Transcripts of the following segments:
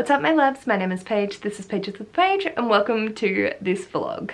What's up my loves, my name is Paige, this is Pages with Paige, and welcome to this vlog.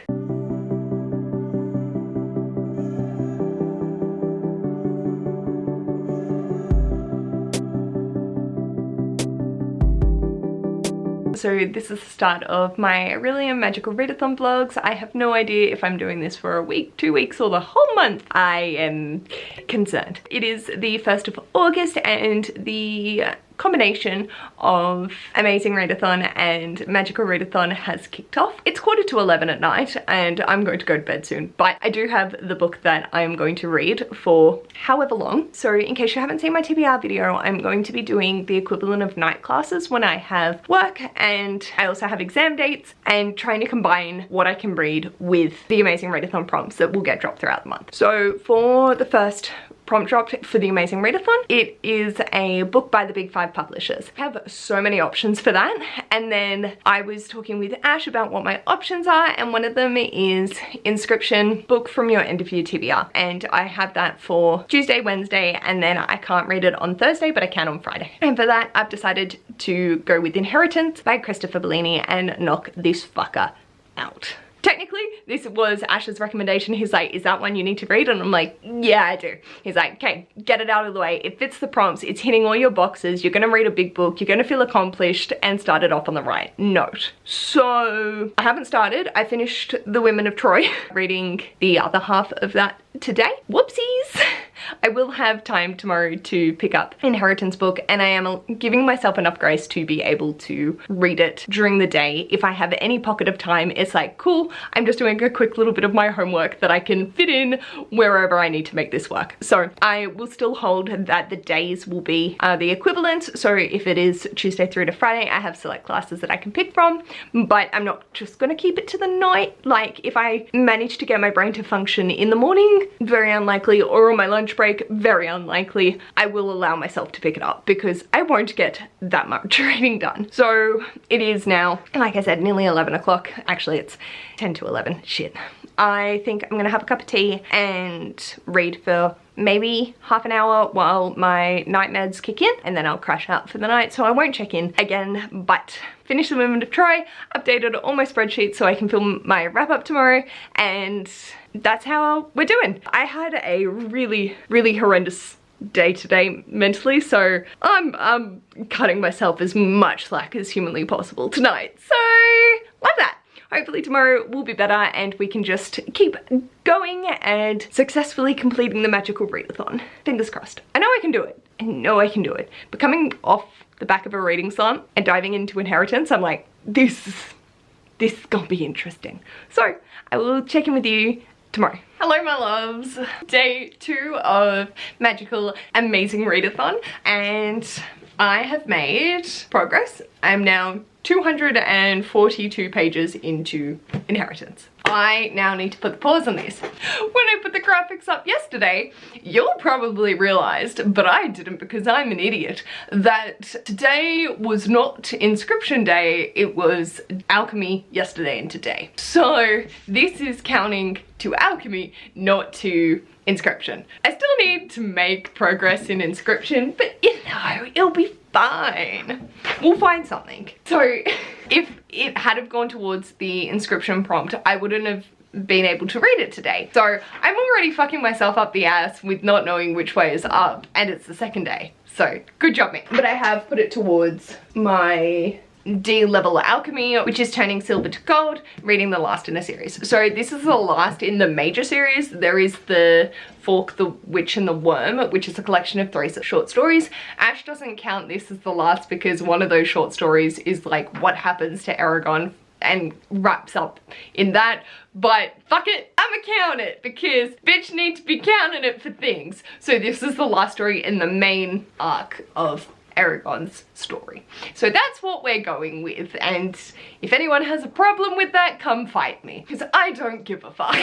So this is the start of my really magical readathon vlogs. I have no idea if I'm doing this for a week, 2 weeks, or the whole month. I am concerned. It is the 1st of August and the combination of Amazing Readathon and Magical Readathon has kicked off. It's 11:15 at night and I'm going to go to bed soon, but I do have the book that I'm going to read for however long. So in case you haven't seen my TBR video, I'm going to be doing the equivalent of night classes when I have work, and I also have exam dates, and trying to combine what I can read with the Amazing Readathon prompts that will get dropped throughout the month. So for the first prompt dropped for the Amazing Readathon, it is a book by the Big 5 publishers. I have so many options for that, and then I was talking with Ash about what my options are, and one of them is Inscription, book from your end of year TBR, and I have that for Tuesday, Wednesday, and then I can't read it on Thursday, but I can on Friday. And for that, I've decided to go with Inheritance by Christopher Bellini and knock this fucker out. Technically, this was Ash's recommendation. He's like, is that one you need to read? And I'm like, yeah, I do. He's like, okay, get it out of the way. It fits the prompts. It's hitting all your boxes. You're gonna read a big book. You're gonna feel accomplished and start it off on the right note. So I haven't started. I finished The Women of Troy, reading the other half of that today. Whoopsies. I will have time tomorrow to pick up Inheritance book, and I am giving myself enough grace to be able to read it during the day. If I have any pocket of time, it's like, cool, I'm just doing a quick little bit of my homework that I can fit in wherever I need to make this work. So I will still hold that the days will be the equivalent. So if it is Tuesday through to Friday, I have select classes that I can pick from, but I'm not just gonna keep it to the night. Like, if I manage to get my brain to function in the morning, very unlikely, or on my lunch break, very unlikely, I will allow myself to pick it up because I won't get that much reading done. So it is now, like I said, nearly 11 o'clock. Actually, it's 10 to 11. Shit. I think I'm gonna have a cup of tea and read for maybe half an hour while my night meds kick in, and then I'll crash out for the night, so I won't check in again. But finish The Women of Troy, updated all my spreadsheets so I can film my wrap up tomorrow, and that's how we're doing. I had a really horrendous day today mentally, so I'm cutting myself as much slack as humanly possible tonight. So love that. Hopefully tomorrow will be better and we can just keep going and successfully completing the magical readathon. Fingers crossed. I know I can do it. I know I can do it. But coming off the back of a reading slump and diving into Inheritance, I'm like, this is gonna be interesting. So I will check in with you tomorrow. Hello my loves. Day 2 of magical amazing readathon, and I have made progress. I'm now 242 pages into Inheritance. I now need to put the pause on this. When I put the graphics up yesterday, you'll probably realized, but I didn't because I'm an idiot, that today was not Inscription Day, it was Alchemy yesterday and today. So this is counting to Alchemy, not to Inscription. I still need to make progress in Inscription, but you know, it'll be fine. We'll find something. So if it had have gone towards the Inscription prompt, I wouldn't have been able to read it today. So I'm already fucking myself up the ass with not knowing which way is up, and it's the second day. So good job me. But I have put it towards my D level alchemy, which is turning silver to gold, reading the last in a series. So this is the last in the major series. There is the Fork, the Witch and the Worm, which is a collection of 3 short stories. Ash doesn't count this as the last because one of those short stories is like what happens to Aragon and wraps up in that, but fuck it, I'ma count it because bitch need to be counting it for things. So this is the last story in the main arc of Aragon's story. So that's what we're going with, and if anyone has a problem with that, come fight me, because I don't give a fuck.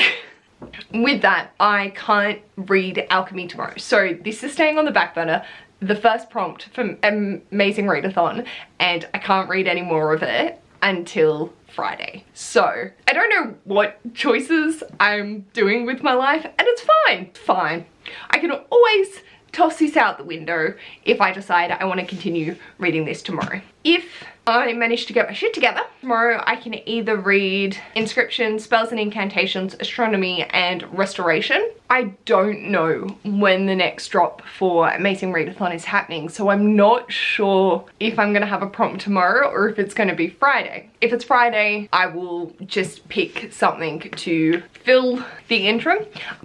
With that, I can't read Alchemy tomorrow, so this is staying on the back burner. The first prompt from Amazing Readathon, and I can't read any more of it until Friday. So I don't know what choices I'm doing with my life, and it's fine. It's fine. I can always toss this out the window if I decide I want to continue reading this tomorrow. If I managed to get my shit together. Tomorrow I can either read Inscription, Spells and Incantations, Astronomy and Restoration. I don't know when the next drop for Amazing Readathon is happening, so I'm not sure if I'm gonna have a prompt tomorrow or if it's gonna be Friday. If it's Friday, I will just pick something to fill the interim,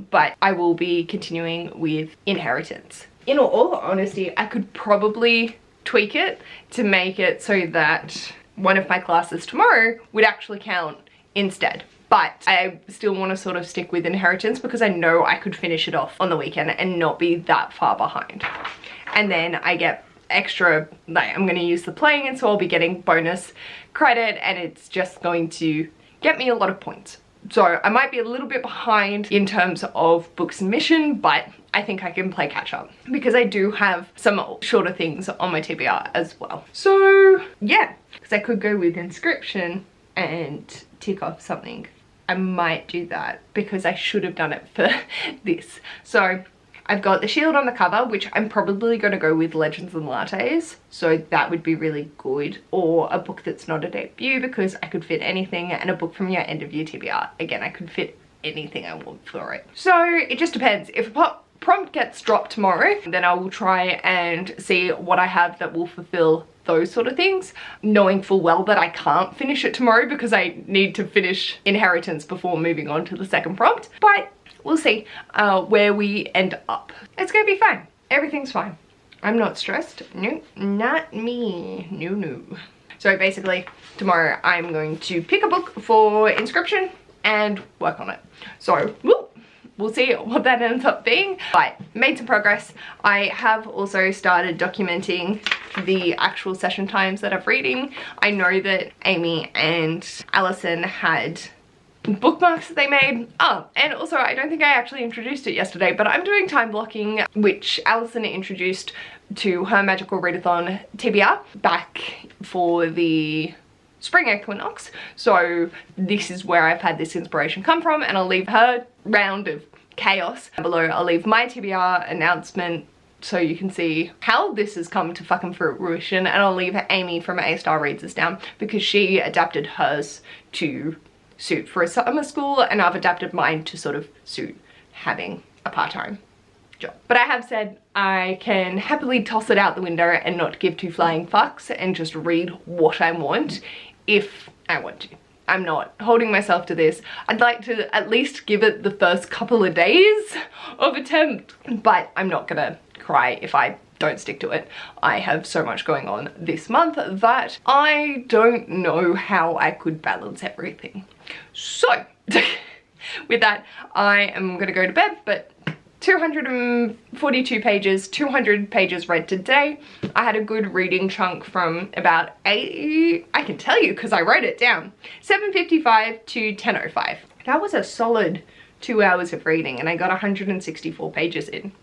but I will be continuing with Inheritance. In all honesty, I could probably tweak it to make it so that one of my classes tomorrow would actually count instead. But I still want to sort of stick with Inheritance because I know I could finish it off on the weekend and not be that far behind. And then I get extra, like I'm going to use the playing, and so I'll be getting bonus credit, and it's just going to get me a lot of points. So I might be a little bit behind in terms of book submission, but I think I can play catch up because I do have some shorter things on my TBR as well. So yeah, because I could go with Inscription and tick off something. I might do that because I should have done it for this. So I've got the Shield on the cover, which I'm probably going to go with Legends and Lattes. So that would be really good. Or a book that's not a debut because I could fit anything, and a book from your end of year TBR. Again, I could fit anything I want for it. So it just depends. If a prompt gets dropped tomorrow, then I will try and see what I have that will fulfill those sort of things, knowing full well that I can't finish it tomorrow because I need to finish Inheritance before moving on to the second prompt. But we'll see where we end up. It's gonna be fine. Everything's fine. I'm not stressed. No, not me. No, no. So basically, tomorrow I'm going to pick a book for Inscription and work on it. So, we'll see what that ends up being, but made some progress. I have also started documenting the actual session times that I'm reading. I know that Amy and Alison had bookmarks that they made. Oh, and also I don't think I actually introduced it yesterday, but I'm doing time blocking, which Alison introduced to her Magical Readathon TBR back for the spring equinox. So this is where I've had this inspiration come from, and I'll leave her round of chaos below. I'll leave my TBR announcement so you can see how this has come to fucking fruition, and I'll leave Amy from A-Star Reads This down because she adapted hers to suit for a summer school, and I've adapted mine to sort of suit having a part-time job. But I have said I can happily toss it out the window and not give two flying fucks and just read what I want if I want to. I'm not holding myself to this. I'd like to at least give it the first couple of days of attempt, but I'm not gonna cry if I don't stick to it. I have so much going on this month that I don't know how I could balance everything. So with that, I am gonna go to bed, but 242 pages, 200 pages read today. I had a good reading chunk from about 8, I can tell you because I wrote it down, 7:55 to 10:05. That was a solid 2 hours of reading, and I got 164 pages in.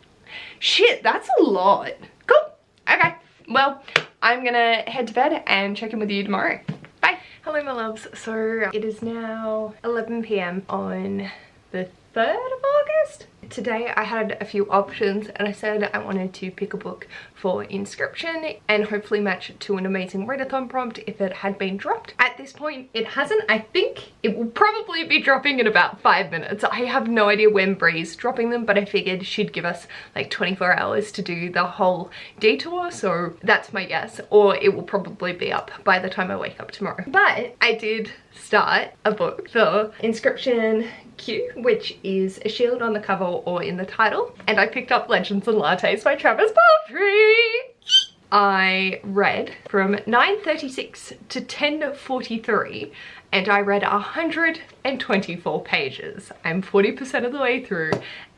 Shit, that's a lot. Cool. Okay, well, I'm gonna head to bed and check in with you tomorrow. Bye. Hello, my loves. So it is now 11 p.m. on the 3rd of August. Today I had a few options, and I said I wanted to pick a book for Inscription and hopefully match it to an Amazing Readathon prompt if it had been dropped. At this point it hasn't. I think it will probably be dropping in about 5 minutes. I have no idea when Bree's dropping them, but I figured she'd give us like 24 hours to do the whole detour, so that's my guess, or it will probably be up by the time I wake up tomorrow. But I did start a book for Inscription Q, which is a shield on the cover or in the title, and I picked up Legends and Lattes by Travis Palfrey. I read from 9:36 to 10:43, and I read 124 pages. I'm 40% of the way through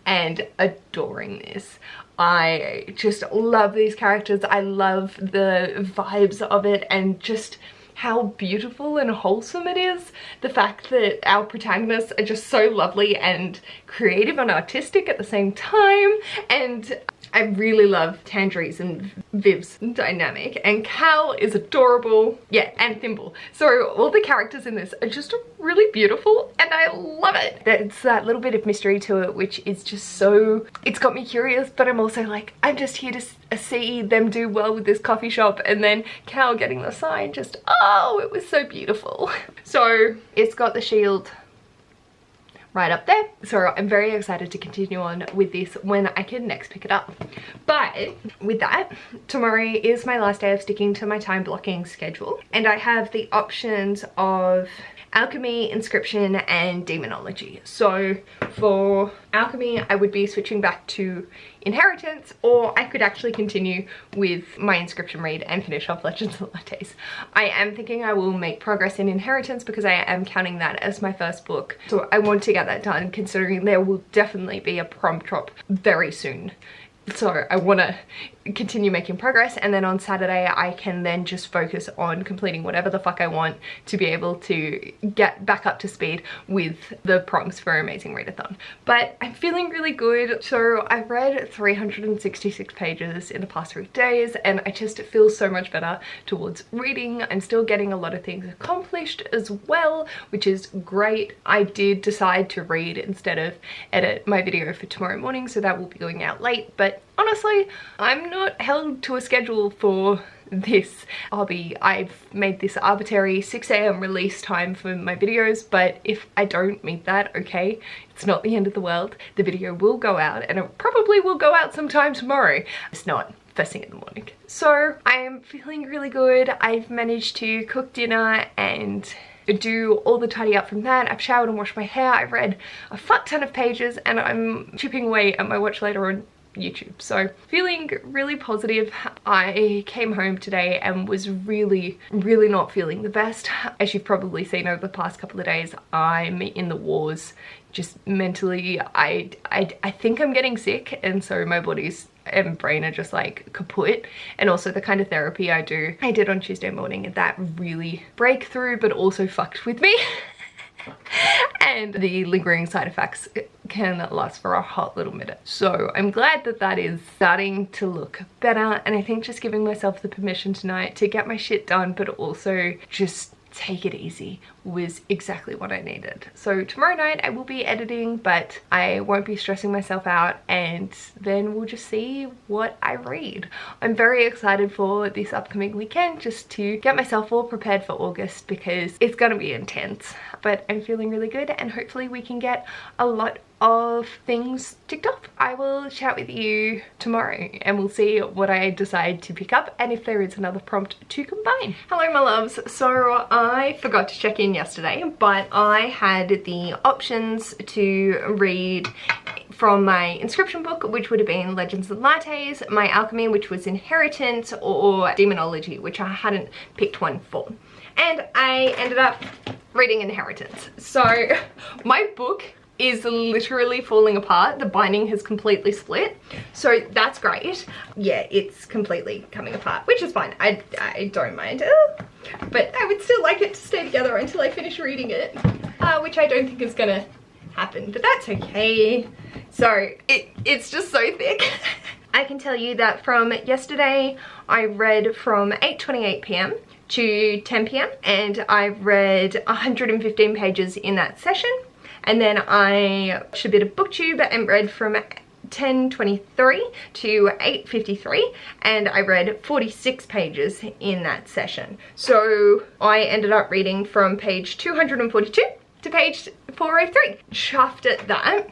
and adoring this. I just love these characters. I love the vibes of it and just how beautiful and wholesome it is. The fact that our protagonists are just so lovely and creative and artistic at the same time, and I really love Tangerie's and Viv's dynamic, and Cal is adorable. Yeah, and Thimble. So all the characters in this are just really beautiful and I love it. There's that little bit of mystery to it which is just so, it's got me curious, but I'm also like, I'm just here to see them do well with this coffee shop, and then Cal getting the sign, just, oh, it was so beautiful. So it's got the shield right up there, so I'm very excited to continue on with this when I can next pick it up. But with that, tomorrow is my last day of sticking to my time blocking schedule, and I have the options of alchemy, inscription, and demonology. So for alchemy, I would be switching back to inheritance, or I could actually continue with my inscription read and finish off Legends and Lattes. I am thinking I will make progress in inheritance because I am counting that as my first book, so I want to get that done, considering there will definitely be a prompt drop very soon. So I want to continue making progress, and then on Saturday I can then just focus on completing whatever the fuck I want to be able to get back up to speed with the prompts for Amazing Readathon. But I'm feeling really good. So I've read 366 pages in the past 3 days, and I just feel so much better towards reading. I'm still getting a lot of things accomplished as well, which is great. I did decide to read instead of edit my video for tomorrow morning, so that will be going out late, but honestly, I'm not held to a schedule for this hobby. I've made this arbitrary 6 AM release time for my videos, but if I don't meet that, okay, it's not the end of the world. The video will go out, and it probably will go out sometime tomorrow. It's not first thing in the morning. So I am feeling really good. I've managed to cook dinner and do all the tidy up from that. I've showered and washed my hair. I've read a fuck ton of pages, and I'm chipping away at my watch later on YouTube. So feeling really positive. I came home today and was really not feeling the best. As you've probably seen over the past couple of days, I'm in the wars. Just mentally, I think I'm getting sick, and so my body's and brain are just like kaput. And also the kind of therapy I did on Tuesday morning, and that really breakthrough but also fucked with me. And the lingering side effects can last for a hot little minute. So I'm glad that that is starting to look better, and I think just giving myself the permission tonight to get my shit done but also just take it easy was exactly what I needed. So tomorrow night I will be editing, but I won't be stressing myself out, and then we'll just see what I read. I'm very excited for this upcoming weekend, just to get myself all prepared for August, because it's gonna be intense, but I'm feeling really good, and hopefully we can get a lot of things ticked off. I will chat with you tomorrow and we'll see what I decide to pick up, and if there is another prompt to combine. Hello my loves. So I forgot to check in yesterday, but I had the options to read from my inscription book, which would have been Legends and Lattes, my alchemy, which was inheritance, or demonology, which I hadn't picked one for. And I ended up reading inheritance. So my book is literally falling apart. The binding has completely split, so that's great. Yeah, it's completely coming apart, which is fine. I don't mind, but I would still like it to stay together until I finish reading it, which I don't think is gonna happen, but that's okay. So it's just so thick. I can tell you that from yesterday I read from 8:28 p.m. to 10 p.m. and I've read 115 pages in that session. And then I watched a bit of booktube and read from 10:23 to 8:53, and I read 46 pages in that session. So I ended up reading from page 242 to page 403. Chuffed at that.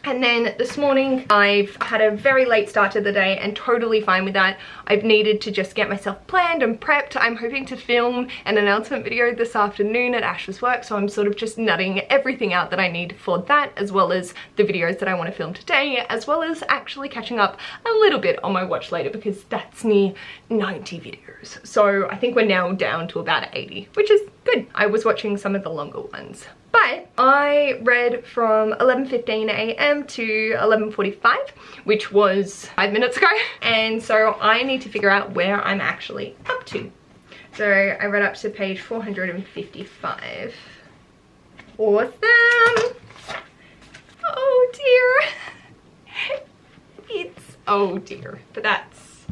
And then this morning I've had a very late start to the day, and totally fine with that. I've needed to just get myself planned and prepped. I'm hoping to film an announcement video this afternoon at Ash's work, so I'm sort of just nutting everything out that I need for that, as well as the videos that I want to film today, as well as actually catching up a little bit on my watch later, because that's near 90 videos. So I think we're now down to about 80, which is good. I was watching some of the longer ones. But I read from 11:15 a.m. to 11:45, which was 5 minutes ago. And so I need to figure out where I'm actually up to. So I read up to page 455. Awesome. Oh dear. It's Oh dear, but that's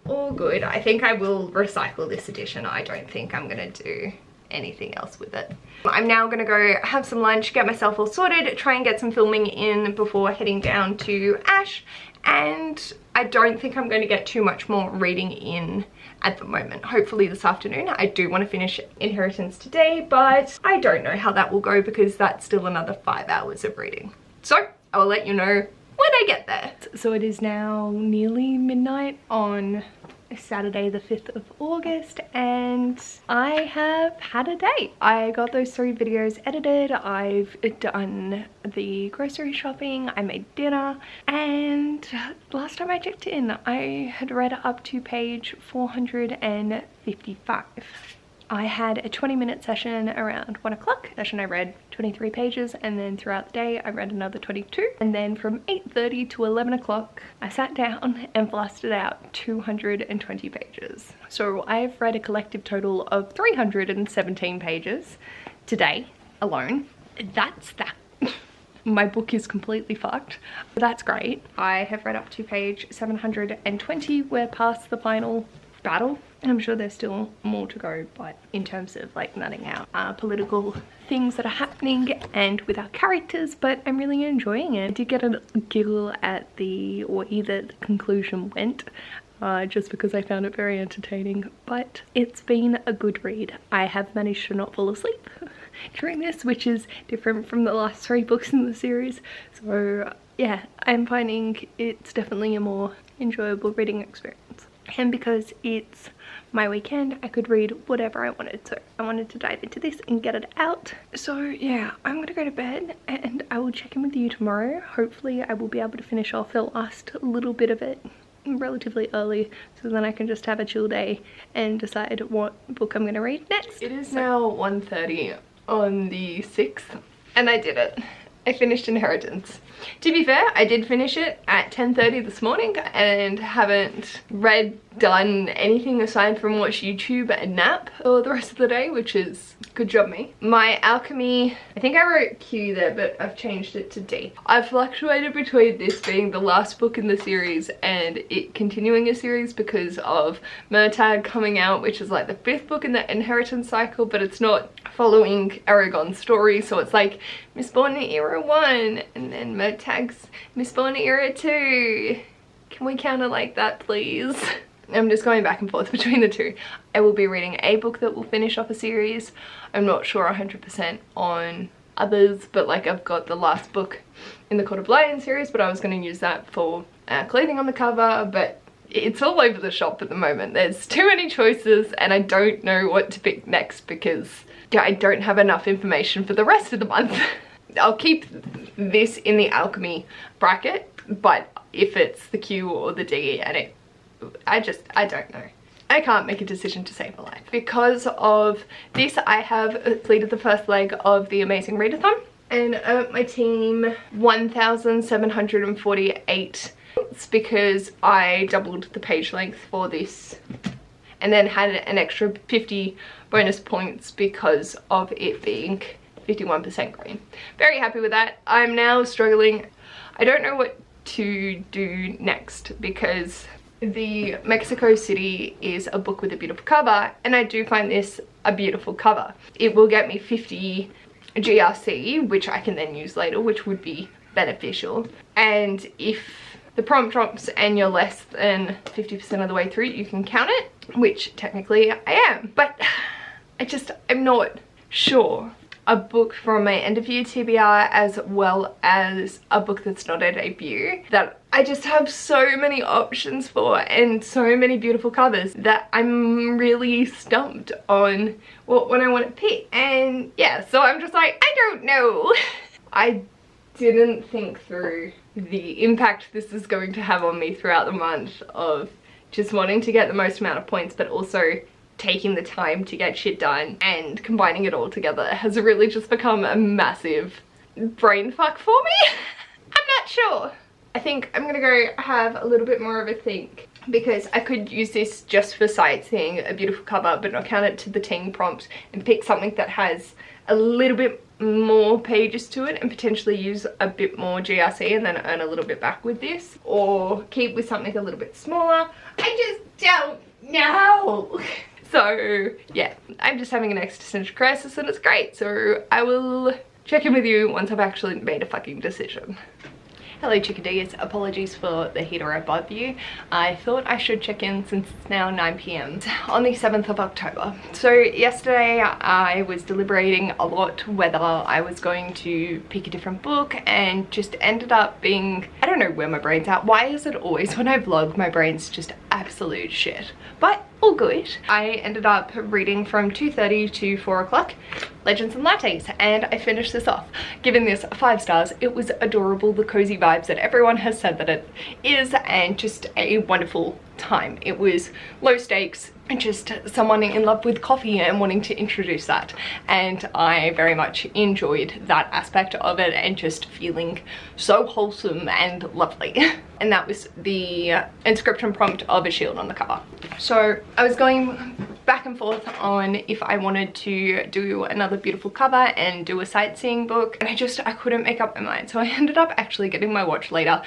all good. I think I will recycle this edition. I don't think I'm gonna do anything else with it. I'm now gonna go have some lunch, get myself all sorted, try and get some filming in before heading down to Ash, and I don't think I'm going to get too much more reading in at the moment. Hopefully this afternoon. I do want to finish Inheritance today, but I don't know how that will go because that's still another 5 hours of reading. So I will let you know when I get there. So it is now nearly midnight on Saturday the 5th of August, and I have had a day. I got those 3 videos edited, I've done the grocery shopping, I made dinner, and last time I checked in I had read up to page 455. I had a 20-minute session around 1 o'clock. Session I read 23 pages, and then throughout the day I read another 22. And then from 8:30 to 11 o'clock, I sat down and blasted out 220 pages. So I've read a collective total of 317 pages today alone. That's that. My book is completely fucked. But that's great. I have read up to page 720. We're past the final battle, and I'm sure there's still more to go, but in terms of like nutting out political things that are happening and with our characters, but I'm really enjoying it. I did get a giggle at the conclusion went, just because I found it very entertaining, but it's been a good read. I have managed to not fall asleep during this, which is different from the last 3 books in the series, so yeah, I'm finding it's definitely a more enjoyable reading experience. And because it's my weekend, I could read whatever I wanted, so I wanted to dive into this and get it out. So yeah, I'm gonna go to bed and I will check in with you tomorrow. Hopefully I will be able to finish off the last little bit of it relatively early, so then I can just have a chill day and decide what book I'm gonna read next. It is now 1:30 on the 6th, and I did it. I finished Inheritance. To be fair, I did finish it at 10:30 this morning and haven't done anything aside from watch YouTube and nap for the rest of the day, which is good job me. My alchemy, I think I wrote Q there, but I've changed it to D. I've fluctuated between this being the last book in the series and it continuing a series because of Murtagh coming out, which is like the 5th book in the Inheritance cycle, but it's not following Aragon's story, so it's like Mistborn Era 1 and then Murtagh's Mistborn Era 2. Can we counter like that, please? I'm just going back and forth between the 2. I will be reading a book that will finish off a series. I'm not sure 100% on others, but like I've got the last book in the Court of Lions series, but I was going to use that for clothing on the cover, but it's all over the shop at the moment. There's too many choices and I don't know what to pick next because I don't have enough information for the rest of the month. I'll keep this in the alchemy bracket, but if it's the Q or the D and I don't know. I can't make a decision to save a life. Because of this, I have completed the first leg of the Amazing Readathon and my team 1,748 because I doubled the page length for this and then had an extra 50 bonus points because of it being 51% green. Very happy with that. I'm now struggling. I don't know what to do next because the Mexico City is a book with a beautiful cover and I do find this a beautiful cover. It will get me 50 GRC, which I can then use later, which would be beneficial. And if the prompt drops and you're less than 50% of the way through, you can count it, which technically I am. But I'm not sure. A book from my end of year TBR as well as a book that's not a debut that I just have so many options for and so many beautiful covers that I'm really stumped on what I want to pick. And yeah, so I'm just like, I don't know. I didn't think through the impact this is going to have on me throughout the month of just wanting to get the most amount of points, but also taking the time to get shit done, and combining it all together has really just become a massive brain fuck for me. I'm not sure. I think I'm gonna go have a little bit more of a think because I could use this just for sightseeing, a beautiful cover, but not count it to the team prompt and pick something that has a little bit more pages to it and potentially use a bit more GRC and then earn a little bit back with this, or keep with something a little bit smaller. I just don't know. So yeah, I'm just having an existential crisis and it's great. So I will check in with you once I've actually made a fucking decision. Hello chickadees, apologies for the heater above you. I thought I should check in since it's now 9 p.m. on the 7th of October. So yesterday I was deliberating a lot whether I was going to pick a different book and just ended up being, I don't know where my brain's at. Why is it always when I vlog my brain's just absolute shit? But all good. I ended up reading from 2:30 to 4 o'clock, Legends and Lattes, and I finished this off, giving this 5 stars. It was adorable, the cozy vibes that everyone has said that it is, and just a wonderful time. It was low stakes and just someone in love with coffee and wanting to introduce that, and I very much enjoyed that aspect of it and just feeling so wholesome and lovely. And that was the inscription prompt of a shield on the cover. So I was going back and forth on if I wanted to do another beautiful cover and do a sightseeing book, and I couldn't make up my mind. So I ended up actually getting my watch later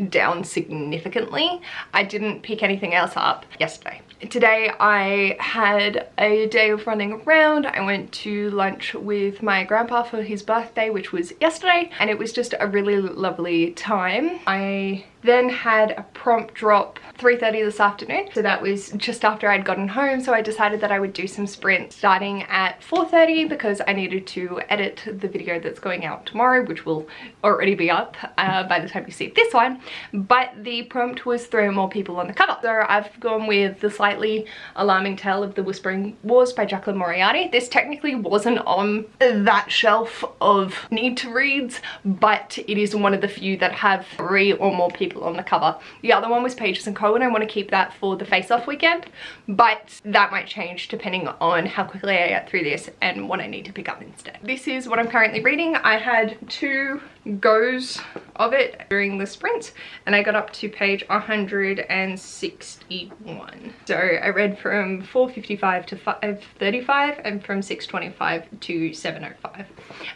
down significantly. I didn't pick anything else up yesterday. Today I had a day of running around. I went to lunch with my grandpa for his birthday, which was yesterday, and it was just a really lovely time. I then had a prompt drop 3:30 this afternoon, so that was just after I'd gotten home. So I decided that I would do some sprints starting at 4:30 because I needed to edit the video that's going out tomorrow, which will already be up by the time you see this one. But the prompt was throw more people on the cover, so I've gone with The Slightly Alarming Tale of the Whispering Wars by Jacqueline Moriarty. This technically wasn't on that shelf of need to reads, but it is one of the few that have 3 or more people on the cover. The other one was Pages & Co, and I want to keep that for the face-off weekend, but that might change depending on how quickly I get through this and what I need to pick up instead. This is what I'm currently reading. I had 2 goes of it during the sprint and I got up to page 161. So I read from 4:55 to 5:35 and from 6:25 to 7:05,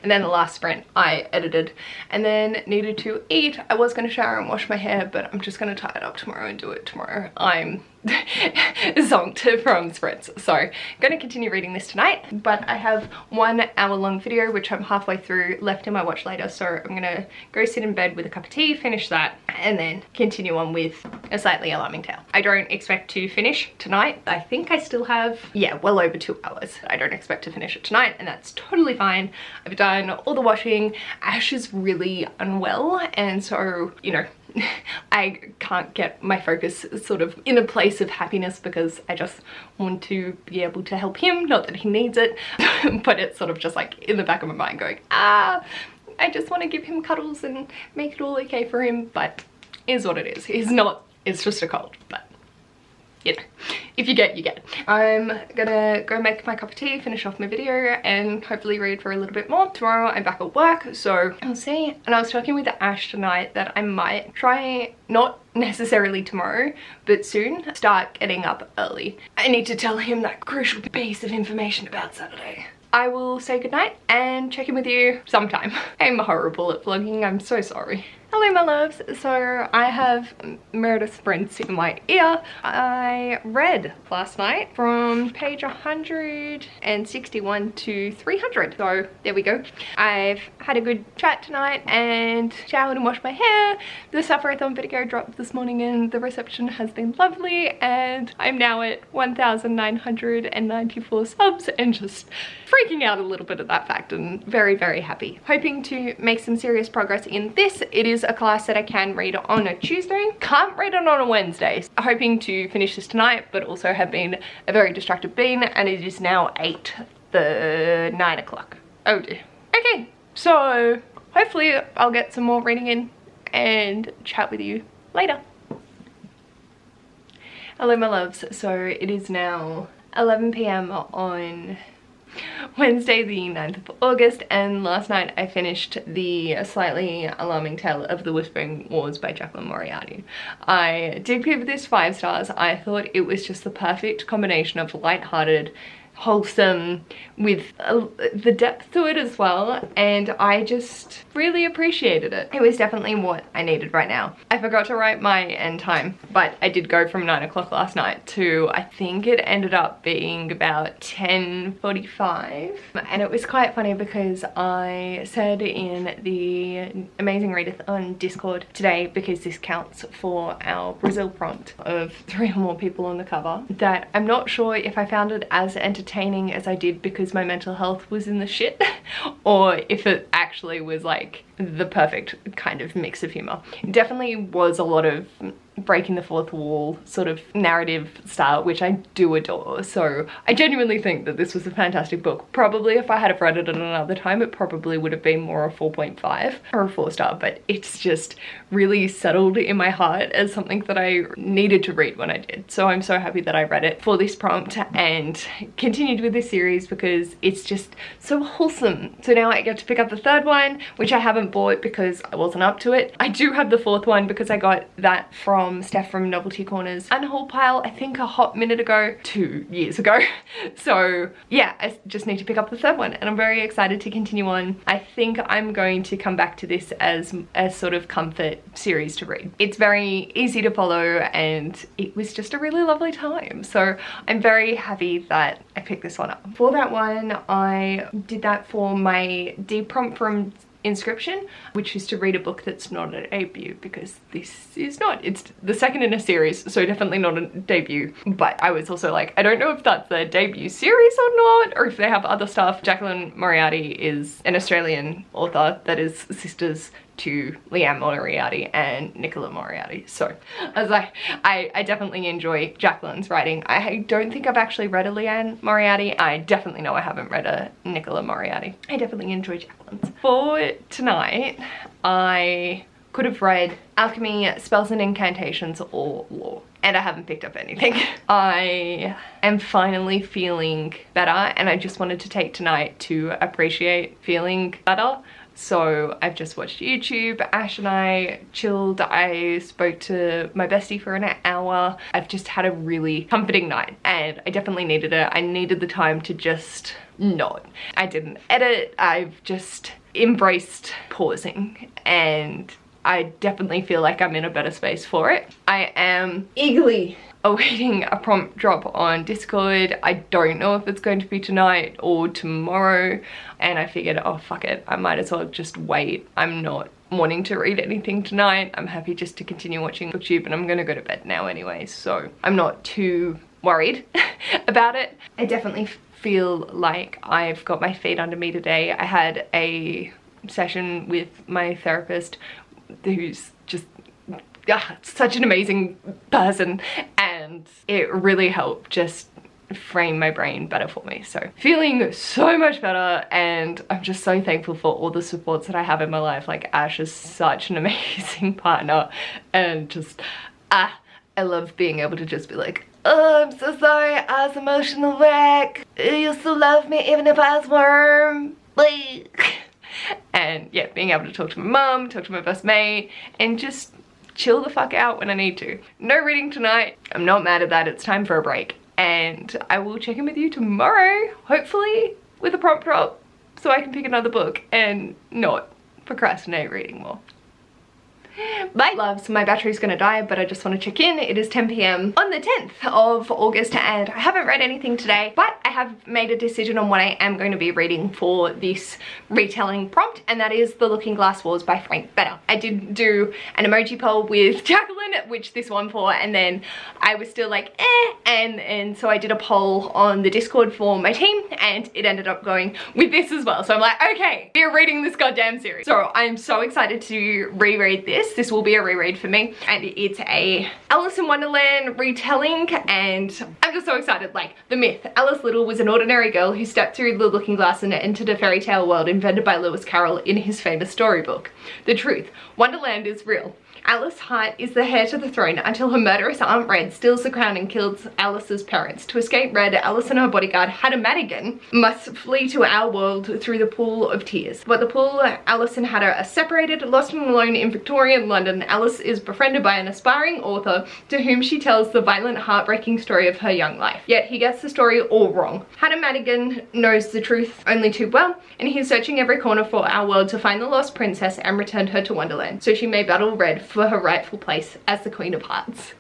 and then the last sprint I edited and then needed to eat. I was going to shower and wash my hair, but I'm just going to tie it up tomorrow and do it tomorrow. I'm zonked from sprints, so I'm going to continue reading this tonight, but I have 1 hour-long video which I'm halfway through left in my watch later, so I'm gonna go sit in bed with a cup of tea, finish that, and then continue on with A Slightly Alarming Tale. I don't expect to finish tonight. I think I still have, yeah, well over 2 hours. I don't expect to finish it tonight, and that's totally fine. I've done all the washing. Ash is really unwell, and so, you know, I can't get my focus sort of in a place of happiness because I just want to be able to help him, not that he needs it, but it's sort of just like in the back of my mind going, I just want to give him cuddles and make it all okay for him, but it is what it is. He's not, it's just a cold, but you know, if you get, you get. I'm gonna go make my cup of tea, finish off my video, and hopefully read for a little bit more. Tomorrow I'm back at work, so I'll see. And I was talking with Ash tonight that I might try, not necessarily tomorrow, but soon, start getting up early. I need to tell him that crucial piece of information about Saturday. I will say goodnight and check in with you sometime. I'm horrible at vlogging, I'm so sorry. Hello my loves, so I have Meredith sprints in my ear. I read last night from page 161 to 300, so there we go. I've had a good chat tonight and showered and washed my hair. The Readathon video dropped this morning and the reception has been lovely, and I'm now at 1,994 subs and just freaking out a little bit at that fact and very, very happy. Hoping to make some serious progress in this. It is a class that I can read on a Tuesday, can't read it on a Wednesday. Hoping to finish this tonight, but also have been a very distracted bean, and it is now 9 o'clock. Oh dear. Okay, so hopefully I'll get some more reading in and chat with you later. Hello my loves, so it is now 11 p.m. on Wednesday the 9th of August, and last night I finished The Slightly Alarming Tale of the Whispering Wars by Jacqueline Moriarty. I did give this 5 stars. I thought it was just the perfect combination of lighthearted, wholesome with the depth to it as well, and I just really appreciated it. It was definitely what I needed right now. I forgot to write my end time, but I did go from 9 o'clock last night to, I think it ended up being about 10:45, and it was quite funny because I said in the Amazing Readathon Discord today, because this counts for our Brazil prompt of 3 or more people on the cover, that I'm not sure if I found it as entertaining as I did because my mental health was in the shit, or if it actually was like the perfect kind of mix of humor. It definitely was a lot of breaking the fourth wall sort of narrative style, which I do adore. So I genuinely think that this was a fantastic book. Probably if I had have read it at another time, it probably would have been more a 4.5 or a 4-star, but it's just really settled in my heart as something that I needed to read when I did. So I'm so happy that I read it for this prompt and continued with this series because it's just so wholesome. So now I get to pick up the 3rd one, which I haven't bought because I wasn't up to it. I do have the 4th one because I got that from Steph from Novelty Corner's unhaul pile, I think a hot minute ago, 2 years ago. So yeah, I just need to pick up the 3rd one and I'm very excited to continue on. I think I'm going to come back to this as a sort of comfort series to read. It's very easy to follow and it was just a really lovely time. So I'm very happy that I picked this one up. For that one, I did that for my D prompt from Inscription, which is to read a book that's not a debut, because this is not. It's the 2nd in a series, so definitely not a debut. But I was also like, I don't know if that's the debut series or not, or if they have other stuff. Jacqueline Moriarty is an Australian author that is sisters to Leanne Moriarty and Nicola Moriarty. So I was like, I definitely enjoy Jacqueline's writing. I don't think I've actually read a Leanne Moriarty. I definitely know I haven't read a Nicola Moriarty. I definitely enjoy Jacqueline's. For tonight, I could have read Alchemy, Spells and Incantations, or Law, and I haven't picked up anything. I am finally feeling better, and I just wanted to take tonight to appreciate feeling better. So I've just watched YouTube, Ash and I chilled, I spoke to my bestie for an hour. I've just had a really comforting night and I definitely needed it. I needed the time to just not. I didn't edit, I've just embraced pausing and I definitely feel like I'm in a better space for it. I am eagerly awaiting a prompt drop on Discord. I don't know if it's going to be tonight or tomorrow, and I figured, oh fuck it, I might as well just wait. I'm not wanting to read anything tonight. I'm happy just to continue watching BookTube, and I'm gonna go to bed now anyway, so I'm not too worried about it. I definitely feel like I've got my feet under me today. I had a session with my therapist who's just such an amazing person, and it really helped just frame my brain better for me. So feeling so much better, and I'm just so thankful for all the supports that I have in my life. Like Ash is such an amazing partner, and just I love being able to just be like, oh, I'm so sorry, I was emotional wreck. You still love me even if I was worm. And yeah, being able to talk to my mum, talk to my best mate, and just chill the fuck out when I need to. No reading tonight. I'm not mad at that. It's time for a break. And I will check in with you tomorrow, hopefully with a prompt drop, so I can pick another book and not procrastinate reading more. Bye loves, my battery's gonna die, but I just want to check in. It is 10 p.m. on the 10th of August and I haven't read anything today, but I have made a decision on what I am going to be reading for this retelling prompt, and that is The Looking Glass Wars by Frank Better. I did do an emoji poll with Jacqueline, which this won for, and then I was still like and so I did a poll on the Discord for my team and it ended up going with this as well. So I'm like, okay, we're reading this goddamn series. So I'm so excited to reread this. This will be a reread for me, and it's a Alice in Wonderland retelling, and I'm just so excited. Like, the myth. Alice Little was an ordinary girl who stepped through the looking glass and entered a fairy tale world invented by Lewis Carroll in his famous storybook. The truth. Wonderland is real. Alice Hart is the heir to the throne until her murderous Aunt Red steals the crown and kills Alice's parents. To escape Red, Alice and her bodyguard, Hatter Madigan, must flee to our world through the Pool of Tears. But the pool, Alice and Hatter are separated, lost and alone in Victorian London. Alice is befriended by an aspiring author to whom she tells the violent, heartbreaking story of her young life. Yet he gets the story all wrong. Hatter Madigan knows the truth only too well, and he is searching every corner for our world to find the lost princess and return her to Wonderland, so she may battle Red for her rightful place as the Queen of Hearts.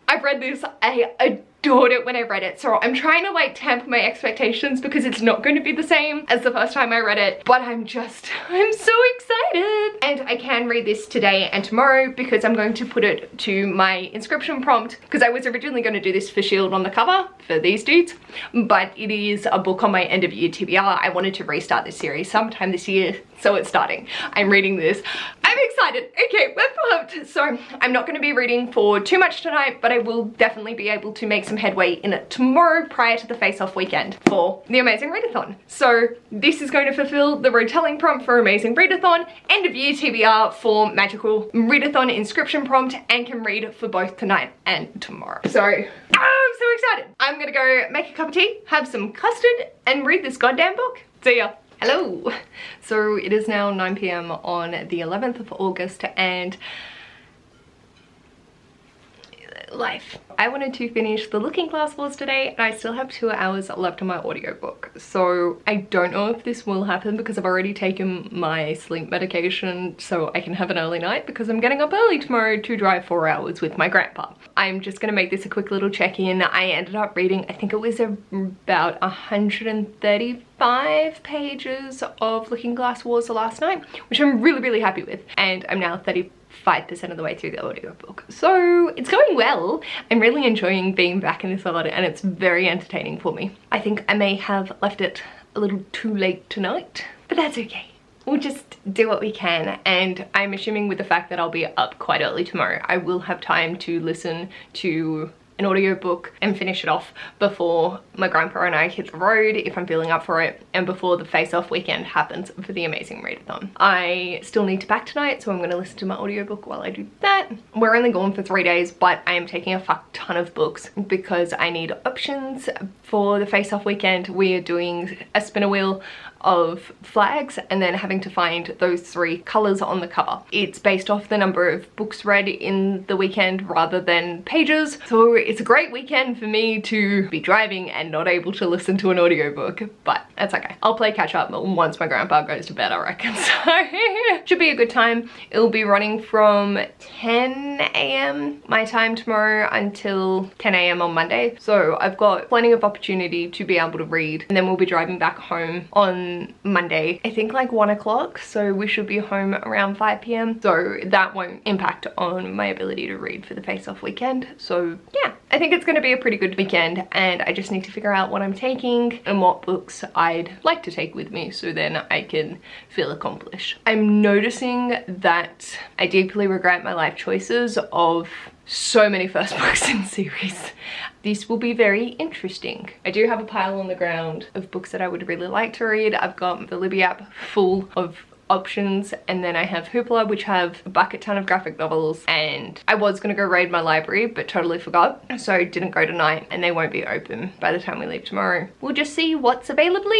I've read this, I adored it when I read it, so I'm trying to like temper my expectations because it's not going to be the same as the first time I read it, but I'm so excited. And I can read this today and tomorrow because I'm going to put it to my inscription prompt, because I was originally going to do this for S.H.I.E.L.D. on the cover for these dudes, but it is a book on my end of year TBR. I wanted to restart this series sometime this year, so it's starting. I'm reading this. I'm excited. Okay, we're pumped. So I'm not going to be reading for too much tonight, but I will definitely be able to make some headway in it tomorrow prior to the face-off weekend for the Amazing Readathon. So this is going to fulfill the retelling prompt for Amazing Readathon, end of year TBR for Magical Readathon inscription prompt, and can read for both tonight and tomorrow. So I'm so excited. I'm gonna go make a cup of tea, have some custard, and read this goddamn book. See ya. Hello. So it is now 9 PM on the 11th of August, and life. I wanted to finish the Looking Glass Wars today, and I still have 2 hours left on my audiobook. So I don't know if this will happen because I've already taken my sleep medication so I can have an early night, because I'm getting up early tomorrow to drive 4 hours with my grandpa. I'm just gonna make this a quick little check-in. I ended up reading, I think it was about 135 pages of Looking Glass Wars the last night, which I'm really happy with. And I'm now 35% of the way through the audiobook. So it's going well. I'm really enjoying being back in this world, and it's very entertaining for me. I think I may have left it a little too late tonight, but that's okay. We'll just do what we can, and I'm assuming with the fact that I'll be up quite early tomorrow, I will have time to listen to an audiobook and finish it off before my grandpa and I hit the road, if I'm feeling up for it, and before the face-off weekend happens for the Amazing Readathon. I still need to pack tonight, so I'm going to listen to my audiobook while I do that. We're only gone for 3 days, but I am taking a fuck ton of books because I need options for the face-off weekend. We are doing a spinner wheel of flags and then having to find those 3 colors on the cover. It's based off the number of books read in the weekend rather than pages, so it's a great weekend for me to be driving and not able to listen to an audiobook, but that's okay. I'll play catch up once my grandpa goes to bed, I reckon. So should be a good time. It'll be running from 10 AM my time tomorrow until 10 AM on Monday, so I've got plenty of opportunity to be able to read, and then we'll be driving back home on Monday, I think like 1 o'clock, so we should be home around 5 PM, so that won't impact on my ability to read for the face-off weekend. So yeah, I think it's going to be a pretty good weekend, and I just need to figure out what I'm taking and what books I'd like to take with me, so then I can feel accomplished. I'm noticing that I deeply regret my life choices of so many first books in series. This will be very interesting. I do have a pile on the ground of books that I would really like to read. I've got the Libby app full of options, and then I have Hoopla, which have a bucket ton of graphic novels, and I was gonna go raid my library but totally forgot, so didn't go tonight, and they won't be open by the time we leave tomorrow. We'll just see what's available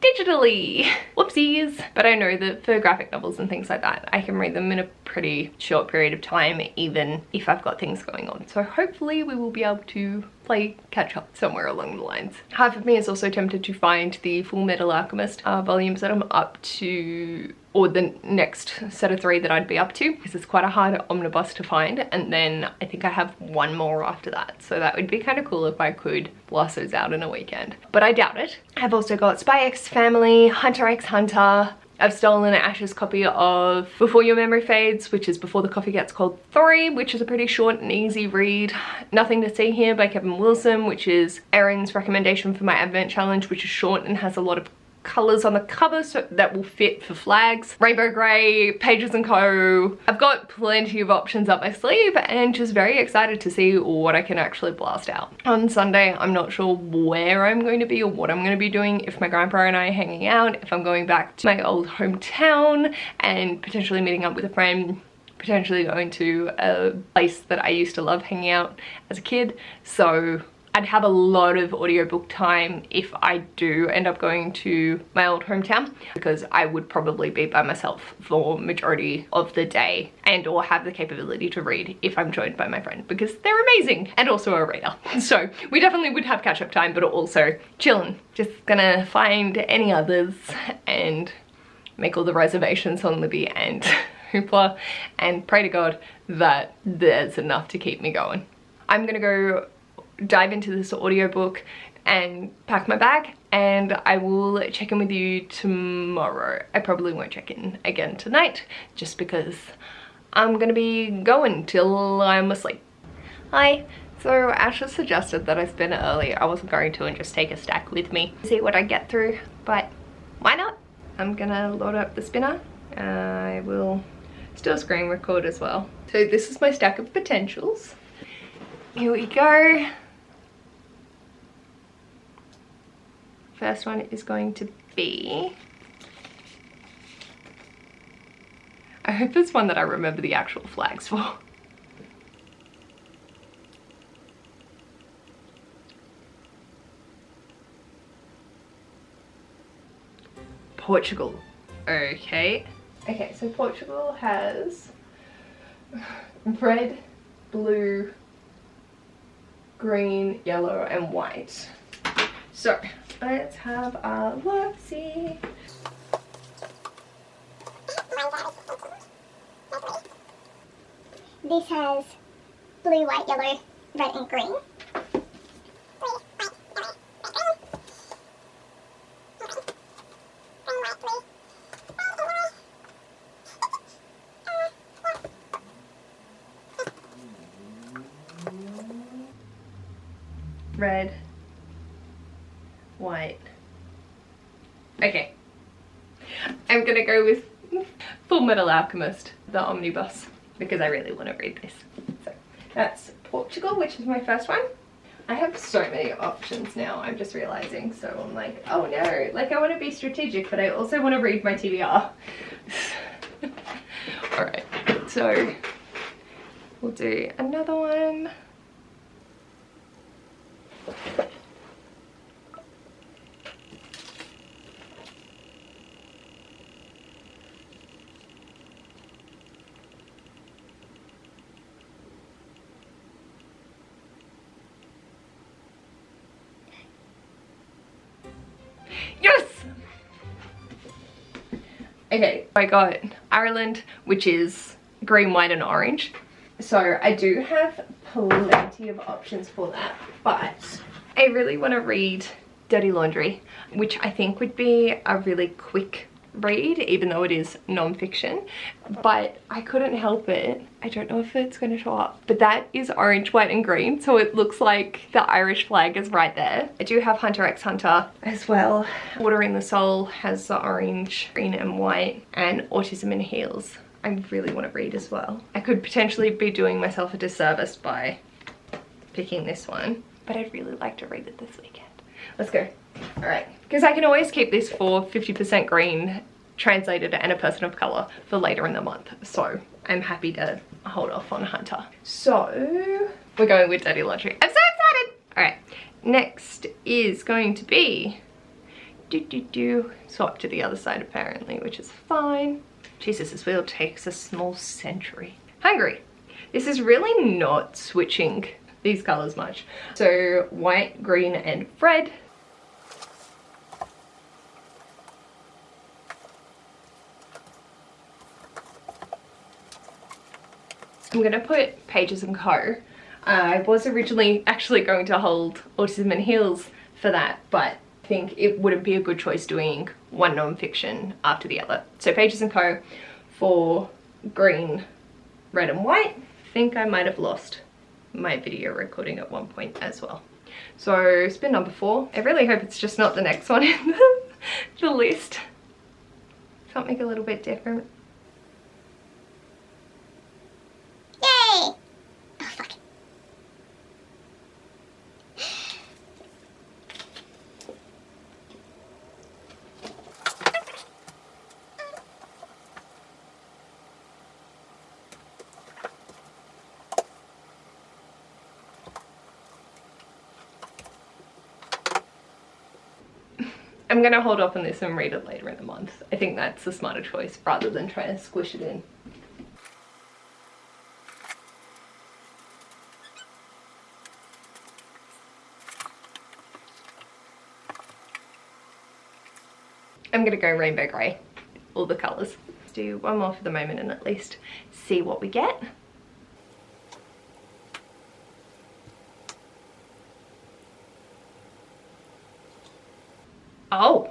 digitally. Whoopsies. But I know that for graphic novels and things like that, I can read them in a pretty short period of time, even if I've got things going on. So hopefully we will be able to play catch up somewhere along the lines. Half of me is also tempted to find the Full Metal Alchemist volumes that I'm up to, or the next set of 3 that I'd be up to, because it's quite a hard omnibus to find, and then I think I have 1 more after that, so that would be kind of cool if I could blast those out in a weekend, but I doubt it. I've also got Spy X Family, Hunter X Hunter. I've stolen Ash's copy of Before Your Memory Fades, which is Before the Coffee Gets Cold 3, which is a pretty short and easy read. Nothing to See Here by Kevin Wilson, which is Erin's recommendation for my Advent Challenge, which is short and has a lot of colors on the cover, so that will fit for flags. Rainbow Grey, Pages & Co. I've got plenty of options up my sleeve, and just very excited to see what I can actually blast out. On Sunday, I'm not sure where I'm going to be or what I'm going to be doing, if my grandpa and I are hanging out, if I'm going back to my old hometown and potentially meeting up with a friend potentially going to a place that I used to love hanging out as a kid. So I'd have a lot of audiobook time if I do end up going to my old hometown, because I would probably be by myself for majority of the day and or have the capability to read if I'm joined by my friend, because they're amazing and also a reader. So we definitely would have catch-up time, but also chilling. Just gonna find any others and make all the reservations on Libby and Hoopla and pray to God that there's enough to keep me going. I'm gonna go dive into this audiobook and pack my bag, and I will check in with you tomorrow. I probably won't check in again tonight just because I'm gonna be going till I'm asleep. Hi. So Asha suggested that I spin it early. I wasn't going to and just take a stack with me, see what I get through, but why not? I'm gonna load up the spinner. I will still screen record as well. So this is my stack of potentials. Here we go. First one is going to be, I hope it's one that I remember the actual flags for. Portugal. Okay. Okay, so Portugal has red, blue, green, yellow, and white. So let's have a look-see. This has blue, white, yellow, red and green. Red, white. Okay, I'm gonna go with Full Metal Alchemist, the omnibus, because I really want to read this. So that's Portugal, which is my first one. I have so many options now, I'm just realizing, so I'm like, oh no, like I want to be strategic, but I also want to read my TBR. Alright, so we'll do another one. Yes! Okay, I got Ireland, which is green, white and orange. So I do have plenty of options for that, but I really want to read Dirty Laundry, which I think would be a really quick read, even though it is non-fiction, but I couldn't help it. I don't know if it's going to show up, but that is orange, white and green, so it looks like the Irish flag is right there. I do have Hunter x Hunter as well. Water in the Soul has the orange, green and white, and Autism in Heels I really want to read as well. I could potentially be doing myself a disservice by picking this one, but I'd really like to read it this weekend. Let's go. All right, because I can always keep this for 50% green translated and a person of color for later in the month, so I'm happy to hold off on Hunter. So we're going with Dirty Laundry. I'm so excited. All right, next is going to be swap to the other side apparently, which is fine. Jesus, this wheel takes a small century. Hungry. This is really not switching these colors much. So white, green and red. I'm gonna put Pages & Co. I was originally actually going to hold Autism in Heels for that, but I think it wouldn't be a good choice doing one non-fiction after the other. So Pages & Co. for green, red and white. I think I might have lost my video recording at one point as well. So spin number 4. I really hope it's just not the next one in the list. Something a little bit different. Yay! Oh, fuck. I'm gonna hold off on this and read it later in the month. I think that's a smarter choice rather than trying to squish it in. I'm gonna go rainbow grey, all the colours. Let's do one more for the moment and at least see what we get. Oh,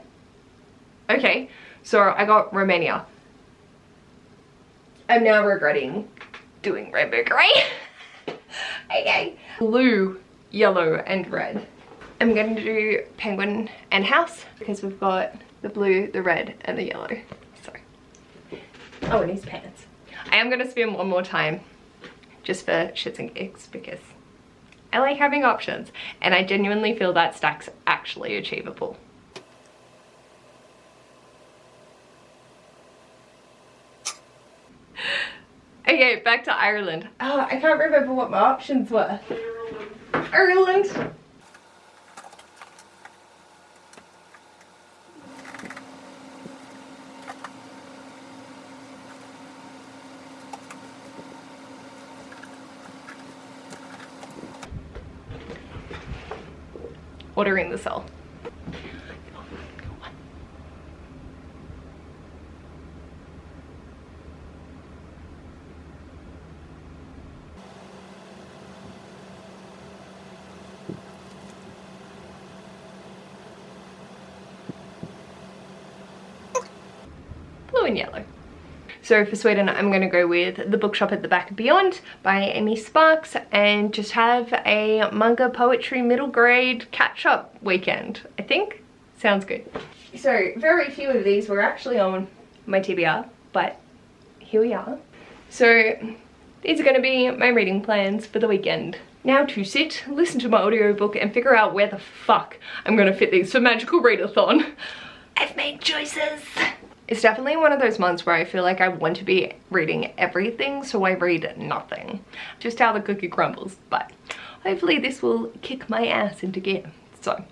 okay, so I got Romania. I'm now regretting doing rainbow grey. Okay, blue, yellow and red. I'm going to do penguin and house because we've got the blue, the red and the yellow. Sorry. Oh, and his pants. I am going to spin one more time just for shits and gigs because I like having options and I genuinely feel that stack's actually achievable. Okay, back to Ireland. Oh, I can't remember what my options were. Ireland. Ordering the cell. Blue and yellow. So for Sweden, I'm going to go with The Bookshop at the Back of Beyond by Amy Sparks and just have a manga poetry middle grade catch-up weekend, I think. Sounds good. So very few of these were actually on my TBR, but here we are. So these are going to be my reading plans for the weekend. Now to sit, listen to my audiobook and figure out where the fuck I'm going to fit these for Magical Readathon. I've made choices. It's definitely one of those months where I feel like I want to be reading everything, so I read nothing. Just how the cookie crumbles, but hopefully this will kick my ass into gear. So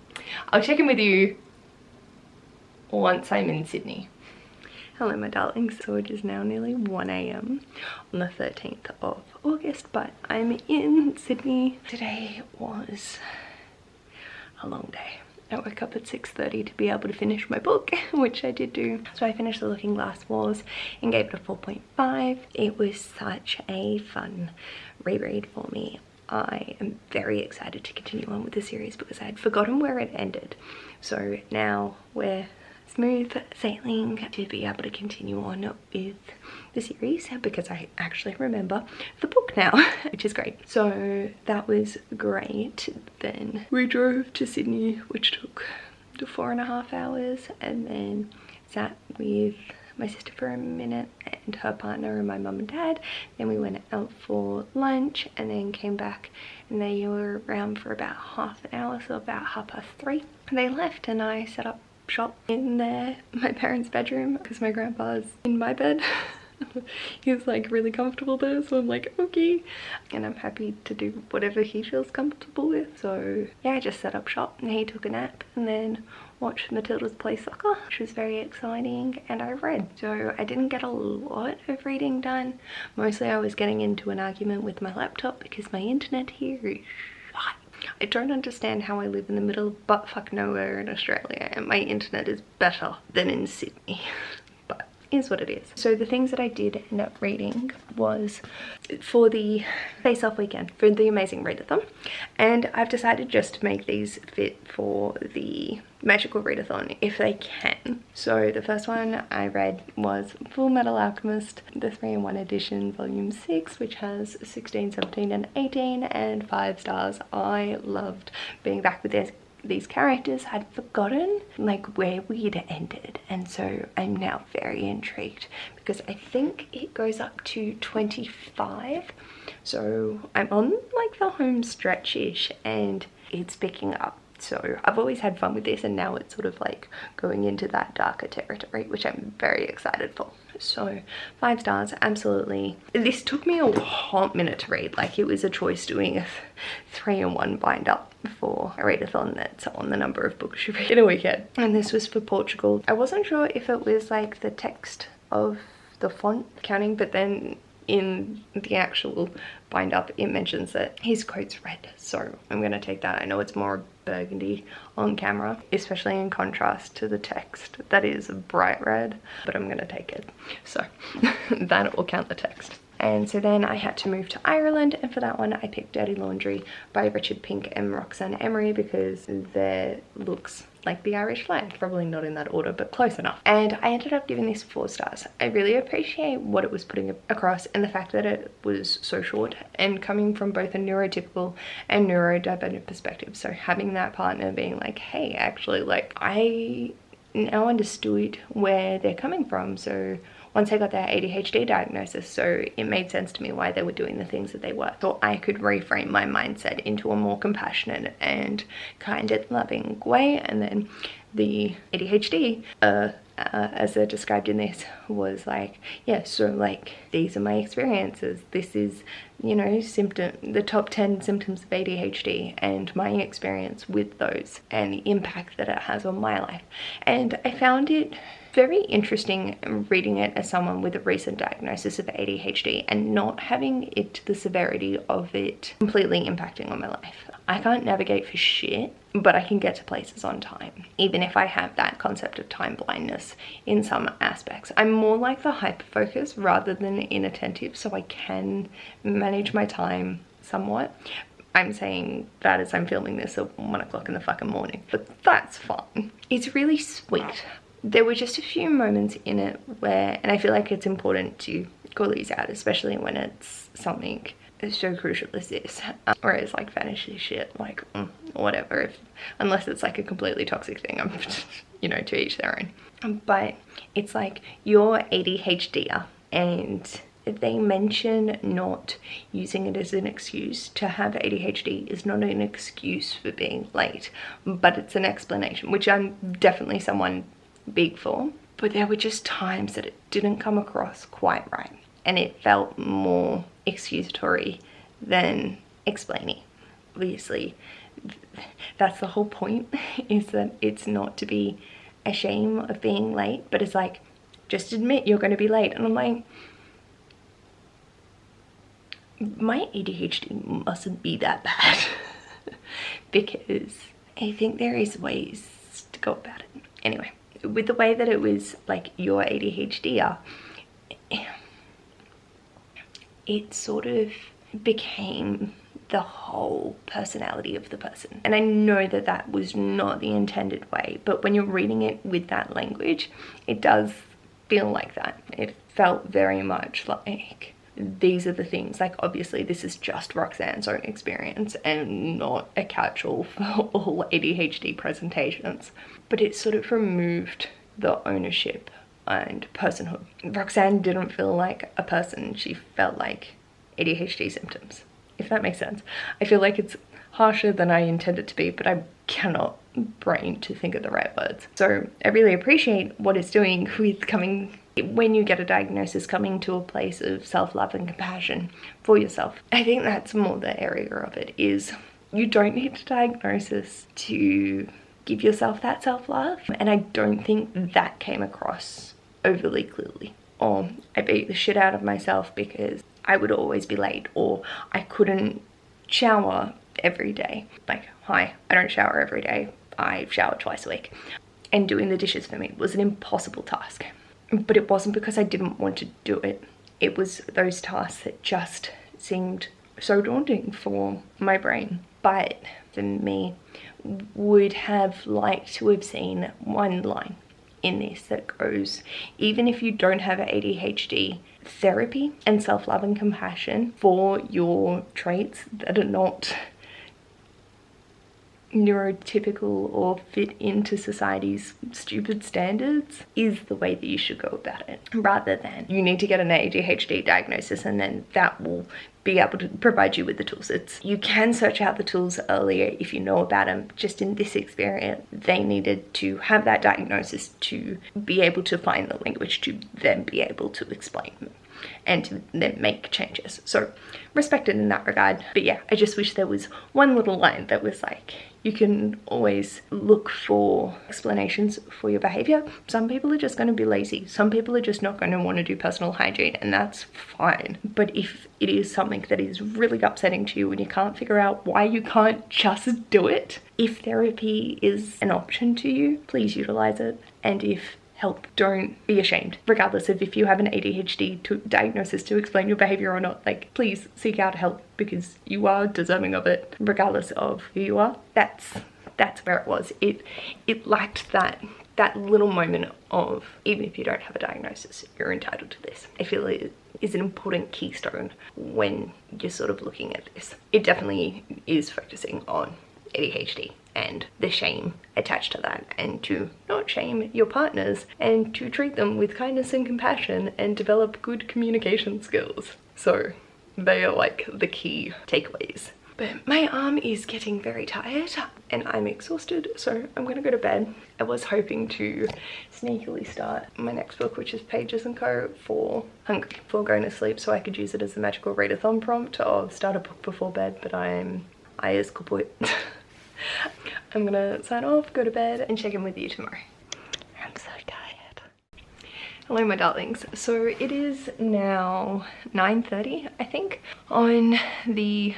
I'll check in with you once I'm in Sydney. Hello my darlings, so it is now nearly 1 AM on the 13th of August, but I'm in Sydney. Today was a long day. I woke up at 6:30 to be able to finish my book, which I did do. So I finished The Looking Glass Wars and gave it a 4.5. It was such a fun reread for me. I am very excited to continue on with the series because I had forgotten where it ended. So now we're smooth sailing to be able to continue on with the series because I actually remember the book now, which is great. So that was great. Then we drove to Sydney, which took 4.5 hours, and then sat with my sister for a minute and her partner and my mum and dad. Then we went out for lunch and then came back, and they were around for about half an hour, so about 3:30. They left and I set up shop in my parents' bedroom because my grandpa's in my bed. He was like really comfortable there, so I'm like, okay, and I'm happy to do whatever he feels comfortable with. So yeah, I just set up shop and he took a nap and then watched Matildas play soccer, which was very exciting, and I read. So I didn't get a lot of reading done. Mostly I was getting into an argument with my laptop because my internet here is shite. I don't understand how I live in the middle of buttfuck nowhere in Australia and my internet is better than in Sydney. But is what it is. So the things that I did end up reading was for the face-off weekend for the Amazing Readathon, and I've decided just to make these fit for the Magical Readathon if they can. So the first one I read was Full Metal Alchemist, the 3-in-1 edition, volume 6, which has 16, 17 and 18 and 5 stars. I loved being back with these characters. I'd forgotten like where we'd ended, and so I'm now very intrigued because I think it goes up to 25, so I'm on like the home stretch-ish and it's picking up. So I've always had fun with this, and now it's sort of like going into that darker territory, which I'm very excited for. So 5 stars, absolutely. This took me a hot minute to read. Like, it was a choice doing a 3-in-1 binder for a readathon that's on the number of books you read in a weekend. And this was for Portugal. I wasn't sure if it was like the text of the font counting, but then in the actual bind up it mentions that his coat's red, so I'm gonna take that. I know it's more burgundy on camera, especially in contrast to the text that is bright red, but I'm gonna take it, so that will count the text. And so then I had to move to Ireland, and for that one I picked Dirty Laundry by Richard Pink and Roxanne Emery because their looks like the Irish flag, probably not in that order, but close enough. And I ended up giving this 4 stars. I really appreciate what it was putting across and the fact that it was so short and coming from both a neurotypical and neurodivergent perspective. So having that partner being like, hey, actually, like, I now understood where they're coming from. So once I got their ADHD diagnosis, so it made sense to me why they were doing the things that they were. So I could reframe my mindset into a more compassionate and kind and loving way. And then the ADHD, as they're described in this, was like, yeah, so like, these are my experiences. This is, you know, the top 10 symptoms of ADHD and my experience with those and the impact that it has on my life. And I found it very interesting reading it as someone with a recent diagnosis of ADHD and not having it to the severity of it completely impacting on my life. I can't navigate for shit, but I can get to places on time, even if I have that concept of time blindness in some aspects. I'm more like the hyper-focus rather than inattentive, so I can manage my time somewhat. I'm saying that as I'm filming this at 1 o'clock in the fucking morning, but that's fine. It's really sweet. There were just a few moments in it where, and I feel like it's important to call these out, especially when it's something so crucial as this, whereas like fantasy shit, like whatever, unless it's like a completely toxic thing, I'm you know, to each their own. But it's like, you're ADHD, and they mention not using it as an excuse. To have ADHD is not an excuse for being late, but it's an explanation, which I'm definitely someone big for. But there were just times that it didn't come across quite right, and it felt more excusatory than explaining. Obviously, that's the whole point, is that it's not to be ashamed of being late, but it's like, just admit you're going to be late. And I'm like, my ADHD mustn't be that bad because I think there is ways to go about it. Anyway, with the way that it was like, your ADHD, it sort of became the whole personality of the person. And I know that that was not the intended way, but when you're reading it with that language, it does feel like that. It felt very much like, these are the things, like, obviously this is just Roxanne's own experience and not a catch-all for all ADHD presentations, but it sort of removed the ownership and personhood. Roxanne didn't feel like a person, she felt like ADHD symptoms, if that makes sense. I feel like it's harsher than I intend it to be, but I cannot brain to think of the right words. So I really appreciate what it's doing with coming, when you get a diagnosis, coming to a place of self-love and compassion for yourself. I think that's more the area of it, is you don't need a diagnosis to give yourself that self-love, and I don't think that came across overly clearly. Or I beat the shit out of myself because I would always be late, or I couldn't shower every day. Like, hi, I don't shower every day, I shower twice a week. And doing the dishes for me was an impossible task. But it wasn't because I didn't want to do it. It was those tasks that just seemed so daunting for my brain. But for me, would have liked to have seen one line in this that goes, even if you don't have ADHD, therapy and self-love and compassion for your traits that are not neurotypical or fit into society's stupid standards is the way that you should go about it, rather than you need to get an ADHD diagnosis and then that will be able to provide you with the tools. You can search out the tools earlier if you know about them. Just in this experience, they needed to have that diagnosis to be able to find the language to then be able to explain them. and to then make changes. So respected in that regard. But yeah, I just wish there was one little line that was like, you can always look for explanations for your behavior. Some people are just going to be lazy. Some people are just not going to want to do personal hygiene, and that's fine. But if it is something that is really upsetting to you and you can't figure out why you can't just do it, if therapy is an option to you, please utilize it. And if help, don't be ashamed, regardless of if you have an ADHD diagnosis to explain your behavior or not. Like, please seek out help, because you are deserving of it, regardless of who you are. That's where it was. It lacked that little moment of, even if you don't have a diagnosis, you're entitled to this. I feel it is an important keystone when you're sort of looking at this. It definitely is focusing on ADHD and the shame attached to that, and to not shame your partners and to treat them with kindness and compassion and develop good communication skills. So they are like the key takeaways. But my arm is getting very tired and I'm exhausted, so I'm gonna go to bed. I was hoping to sneakily start my next book, which is Pages & Co. for Hungry, before going to sleep, so I could use it as a magical readathon prompt of start a book before bed, but I is kaput. I'm gonna sign off, go to bed, and check in with you tomorrow. I'm so tired. Hello my darlings. So it is now 9:30, I think, on the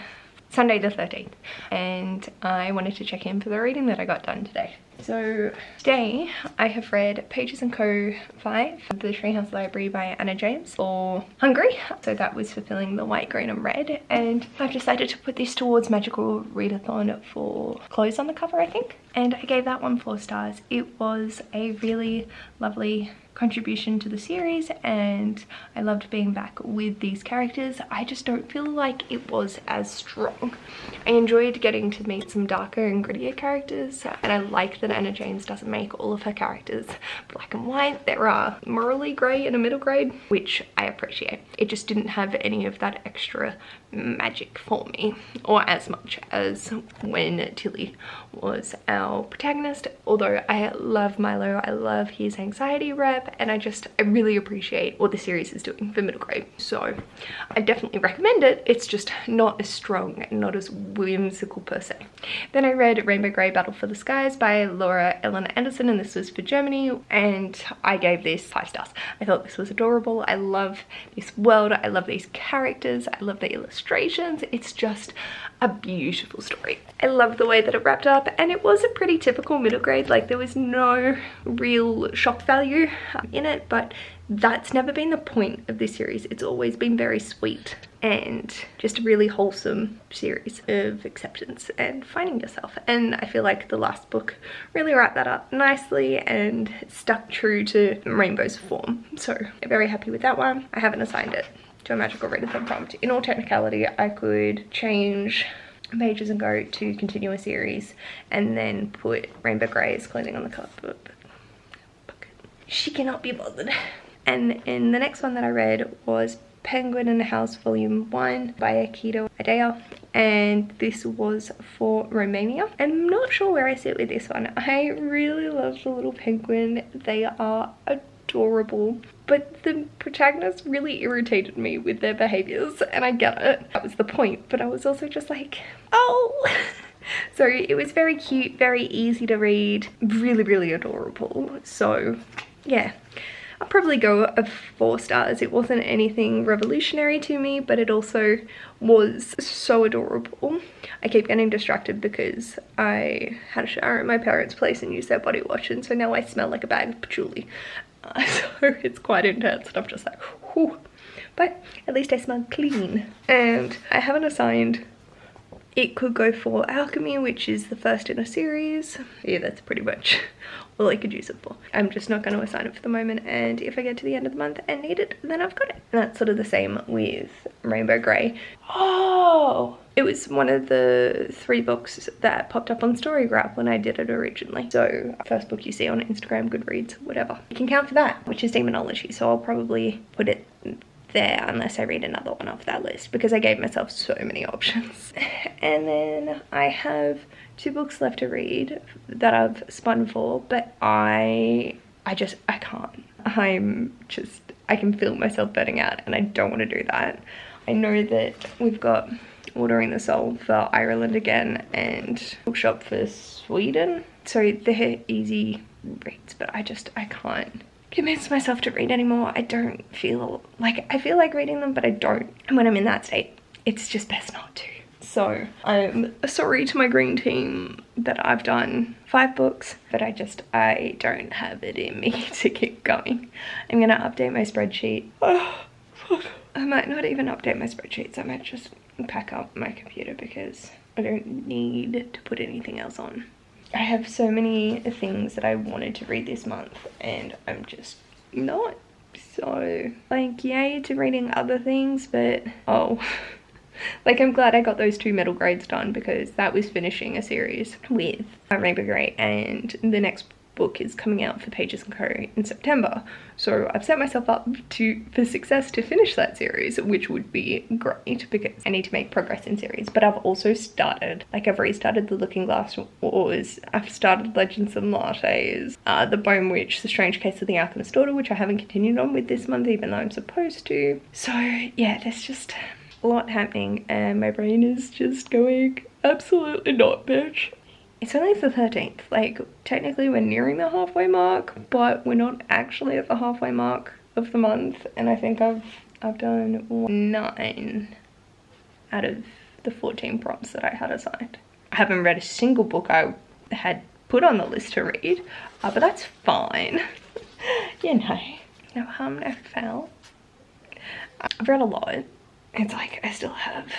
Sunday the 13th, and I wanted to check in for the reading that I got done today. So today I have read Pages & Co. 5, The Treehouse Library by Anna James, for Hungry. So that was fulfilling the white, green and red, and I've decided to put this towards Magical Readathon for Clothes on the Cover, I think. And I gave that one 4 stars. It was a really lovely contribution to the series and I loved being back with these characters. I just don't feel like it was as strong. I enjoyed getting to meet some darker and grittier characters, and I like that Anna James doesn't make all of her characters black and white. There are morally grey and a middle grade, which I appreciate. It just didn't have any of that extra magic for me, or as much as when Tilly was our protagonist. Although I love Milo, I love his anxiety rep, and I really appreciate what the series is doing for middle grade. So I definitely recommend it. It's just not as strong and not as whimsical per se. Then I read Rainbow Grey Battle for the Skies by Laura Ellen Anderson, and this was for Germany, and I gave this 5 stars. I thought this was adorable. I love this world. I love these characters. I love the illustrations. It's just a beautiful story. I love the way that it wrapped up, and it was a pretty typical middle grade. Like, there was no real shock value in it, but that's never been the point of this series. It's always been very sweet and just a really wholesome series of acceptance and finding yourself. And I feel like the last book really wrapped that up nicely and stuck true to Rainbow's form. So I'm very happy with that one. I haven't assigned it to a magical readathon prompt. In all technicality, I could change Pages & Co. to continue a series and then put Rainbow Grey as clothing on the cover, but she cannot be bothered. And in the next one that I read was Penguin in the House Volume 1 by Akito Adea, and this was for Romania. I'm not sure where I sit with this one. I really love the little penguin. They are adorable, but the protagonists really irritated me with their behaviors, and I get it. That was the point, but I was also just like, oh. So it was very cute, very easy to read, really, really adorable. So yeah, I'll probably go of 4 stars. It wasn't anything revolutionary to me, but it also was so adorable. I keep getting distracted because I had a shower at my parents' place and used their body wash, and so now I smell like a bag of patchouli. So it's quite intense, and I'm just like, whew. But at least I smell clean. And I haven't assigned. It could go for Alchemy, which is the first in a series. Yeah, that's pretty much all I could use it for. I'm just not going to assign it for the moment, and if I get to the end of the month and need it, then I've got it. And that's sort of the same with Rainbow Grey. Oh! It was one of the 3 books that popped up on Storygraph when I did it originally. So first book you see on Instagram, Goodreads, whatever. You can count for that, which is Demonology, so I'll probably put it there unless I read another one off that list, because I gave myself so many options. And then I have 2 books left to read that I've spun for, but I can't. I'm just I can feel myself burning out, and I don't want to do that. I know that we've got Ordering the Soul for Ireland again and Bookshop for Sweden. So they're easy reads, but I can't convince myself to read anymore. I don't feel like, I feel like reading them, but I don't. And when I'm in that state, it's just best not to. So I'm sorry to my green team that I've done 5 books, but I don't have it in me to keep going. I'm gonna update my spreadsheet. Oh, fuck. I might not even update my spreadsheets. I might just pack up my computer because I don't need to put anything else on. I have so many things that I wanted to read this month and I'm just not. So like, yay to reading other things, but oh. Like, I'm glad I got those 2 middle grades done because that was finishing a series with Rainbow Grey, and the next book is coming out for Pages & Co in September. So I've set myself up for success to finish that series, which would be great because I need to make progress in series. But I've also started, like, I've restarted The Looking Glass Wars, I've started Legends and Lattes, The Bone Witch, The Strange Case of the Alchemist's Daughter, which I haven't continued on with this month even though I'm supposed to. So yeah, there's just a lot happening and my brain is just going absolutely not, bitch. It's only the 13th, like technically we're nearing the halfway mark, but we're not actually at the halfway mark of the month, and I think I've done 9 out of the 14 prompts that I had assigned. I haven't read a single book I had put on the list to read, but that's fine. You know, no harm, no foul. I've read a lot. It's like I still have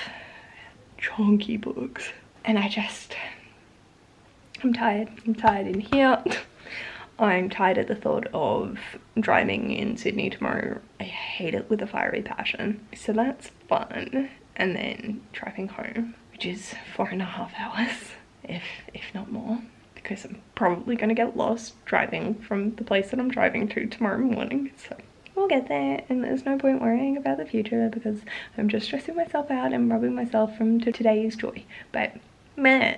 chunky books and I'm tired. I'm tired in here. I'm tired at the thought of driving in Sydney tomorrow. I hate it with a fiery passion. So that's fun. And then driving home, which is 4.5 hours, if not more, because I'm probably gonna get lost driving from the place that I'm driving to tomorrow morning. So we'll get there, and there's no point worrying about the future because I'm just stressing myself out and robbing myself from today's joy. But meh.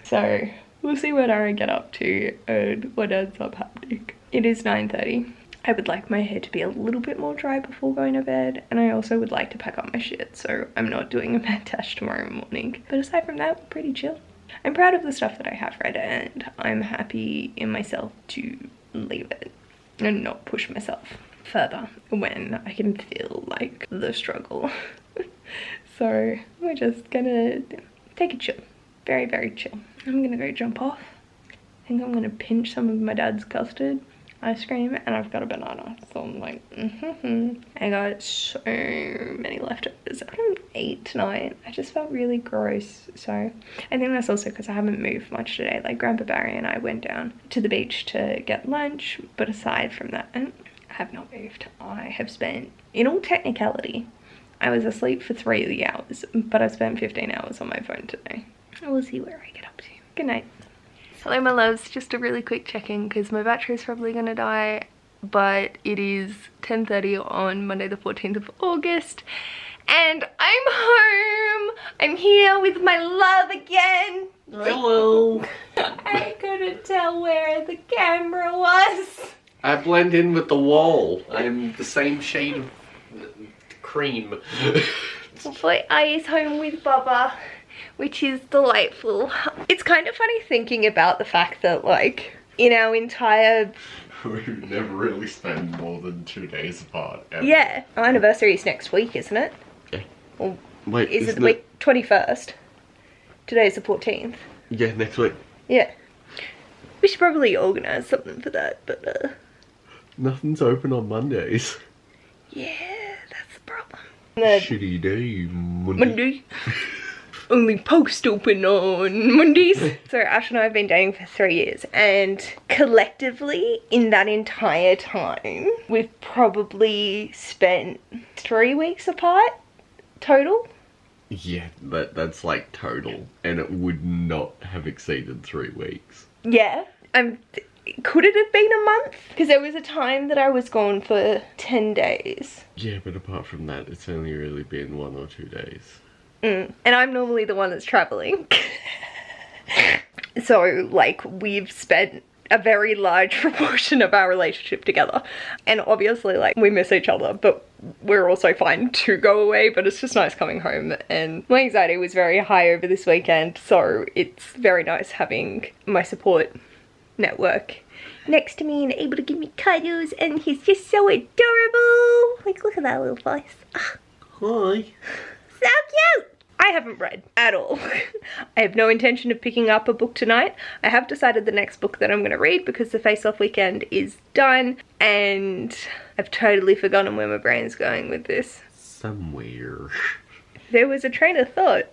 So we'll see what I get up to and what ends up happening. It is 9:30. I would like my hair to be a little bit more dry before going to bed, and I also would like to pack up my shit so I'm not doing a mad dash tomorrow morning. But aside from that, we're pretty chill. I'm proud of the stuff that I have read and I'm happy in myself to leave it and not push myself further when I can feel like the struggle. So we're just gonna take it chill, very, very chill. I'm gonna go jump off. I think I'm gonna pinch some of my dad's custard ice cream, and I've got a banana, so I'm like, I got so many leftovers. I haven't ate tonight. I just felt really gross, so I think that's also because I haven't moved much today. Like Grandpa Barry and I went down to the beach to get lunch, but aside from that, I have not moved. I have spent, in all technicality, I was asleep for 3 of the hours, but I spent 15 hours on my phone today. I will see where I get up to. Good night. Hello my loves, just a really quick check-in because my battery is probably gonna die, but it is 10:30 on Monday the 14th of August and I'm home. I'm here with my love again. Hello. I couldn't tell where the camera was. I blend in with the wall. I'm the same shade of cream. Hopefully I is home with Bubba, which is delightful. It's kind of funny thinking about the fact that, like, in our entire... We've never really spent more than 2 days apart, ever. Yeah, our anniversary is next week, isn't it? Yeah. Or wait, is it the week 21st? Today's the 14th. Yeah, next week. Yeah. We should probably organise something for that, but Nothing's open on Mondays. yeah, that's the problem. Shitty day, Monday. Only post open on Mondays. So Ash and I have been dating for 3 years, and collectively in that entire time we've probably spent 3 weeks apart total. Yeah, that's like total, and it would not have exceeded 3 weeks. Yeah, could it have been a month? Because there was a time that I was gone for 10 days. Yeah, but apart from that, it's only really been 1 or 2 days. And I'm normally the one that's traveling. So, like, we've spent a very large proportion of our relationship together. And obviously, like, we miss each other, but we're also fine to go away, but it's just nice coming home. And my anxiety was very high over this weekend, so it's very nice having my support network next to me and able to give me cuddles, and he's just so adorable. Like, look at that little face. Hi. So cute! I haven't read at all. I have no intention of picking up a book tonight. I have decided the next book that I'm going to read because the face-off weekend is done, and I've totally forgotten where my brain's going with this. Somewhere. There was a train of thought.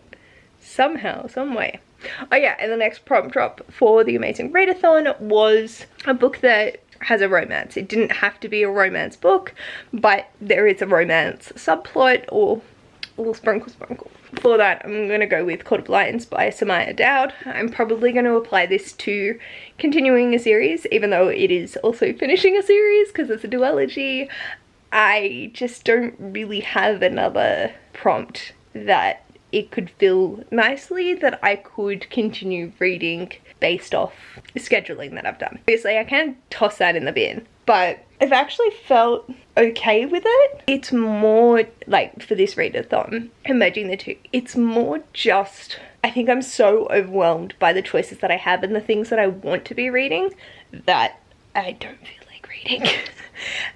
Somehow, some way. Oh yeah, and the next prompt drop for the Amazing Readathon was a book that has a romance. It didn't have to be a romance book, but there is a romance subplot or a little sprinkle. For that, I'm going to go with Court of Lions by Samaya Dowd. I'm probably going to apply this to continuing a series, even though it is also finishing a series because it's a duology. I just don't really have another prompt that it could fill nicely that I could continue reading based off the scheduling that I've done. Obviously, I can toss that in the bin, but I've actually felt okay with it. It's more like, for this readathon, merging the two, it's more just, I think I'm so overwhelmed by the choices that I have and the things that I want to be reading that I don't feel like reading.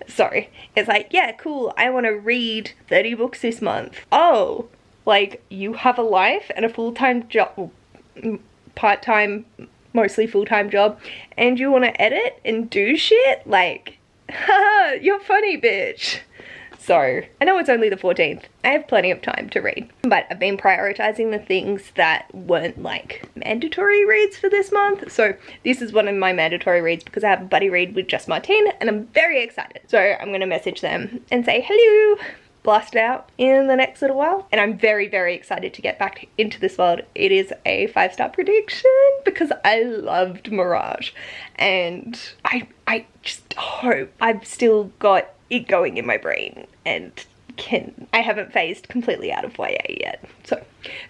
Sorry. It's like, yeah, cool, I want to read 30 books this month. Oh, like, you have a life and a full-time job, part-time, mostly full-time job, and you want to edit and do shit? Like, haha, you're funny, bitch. So, I know it's only the 14th. I have plenty of time to read, but I've been prioritizing the things that weren't like mandatory reads for this month. So this is one of my mandatory reads because I have a buddy read with Just Martine and I'm very excited. So I'm going to message them and say hello. Blast it out in the next little while, and I'm very, very excited to get back into this world. It is a 5-star prediction because I loved Mirage, and I just hope I've still got it going in my brain and I haven't phased completely out of YA yet. So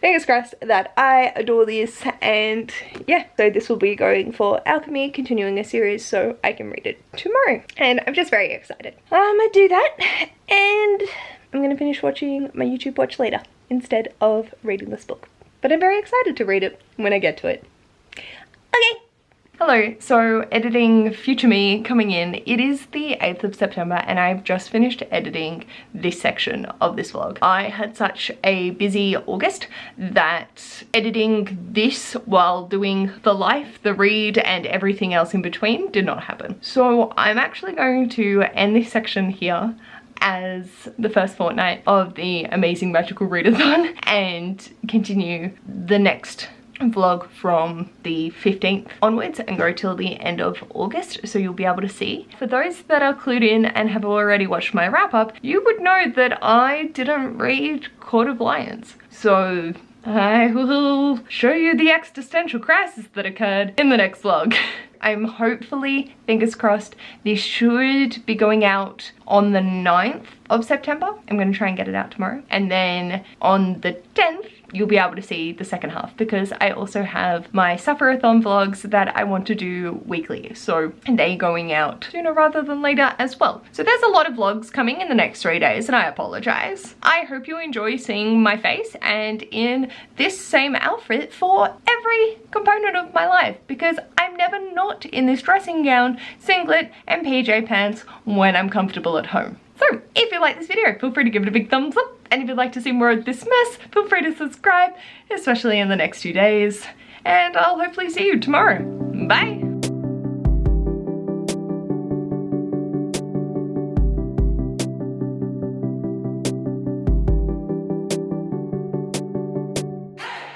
fingers crossed that I adore this, and yeah, so this will be going for Alchemy, continuing a series, so I can read it tomorrow, and I'm just very excited. I'm gonna do that, and I'm gonna finish watching my YouTube watch later instead of reading this book. But I'm very excited to read it when I get to it. Okay. Hello, so editing future me coming in. It is the 8th of September and I've just finished editing this section of this vlog. I had such a busy August that editing this while doing the life, the read, and everything else in between did not happen. So I'm actually going to end this section here as the first fortnight of the Amazing Magical Readathon and continue the next vlog from the 15th onwards and go till the end of August, so you'll be able to see. For those that are clued in and have already watched my wrap up, you would know that I didn't read Court of Lions, so I will show you the existential crisis that occurred in the next vlog. I'm hopefully, fingers crossed, this should be going out on the 9th of September. I'm going to try and get it out tomorrow. And then on the 10th, you'll be able to see the second half because I also have my Suffer-a-thon vlogs that I want to do weekly. So they're going out sooner rather than later as well. So there's a lot of vlogs coming in the next 3 days and I apologize. I hope you enjoy seeing my face and in this same outfit for every component of my life because I'm never not in this dressing gown, singlet and PJ pants when I'm comfortable at home. So if you like this video, feel free to give it a big thumbs up. And if you'd like to see more of this mess, feel free to subscribe, especially in the next few days. And I'll hopefully see you tomorrow. Bye.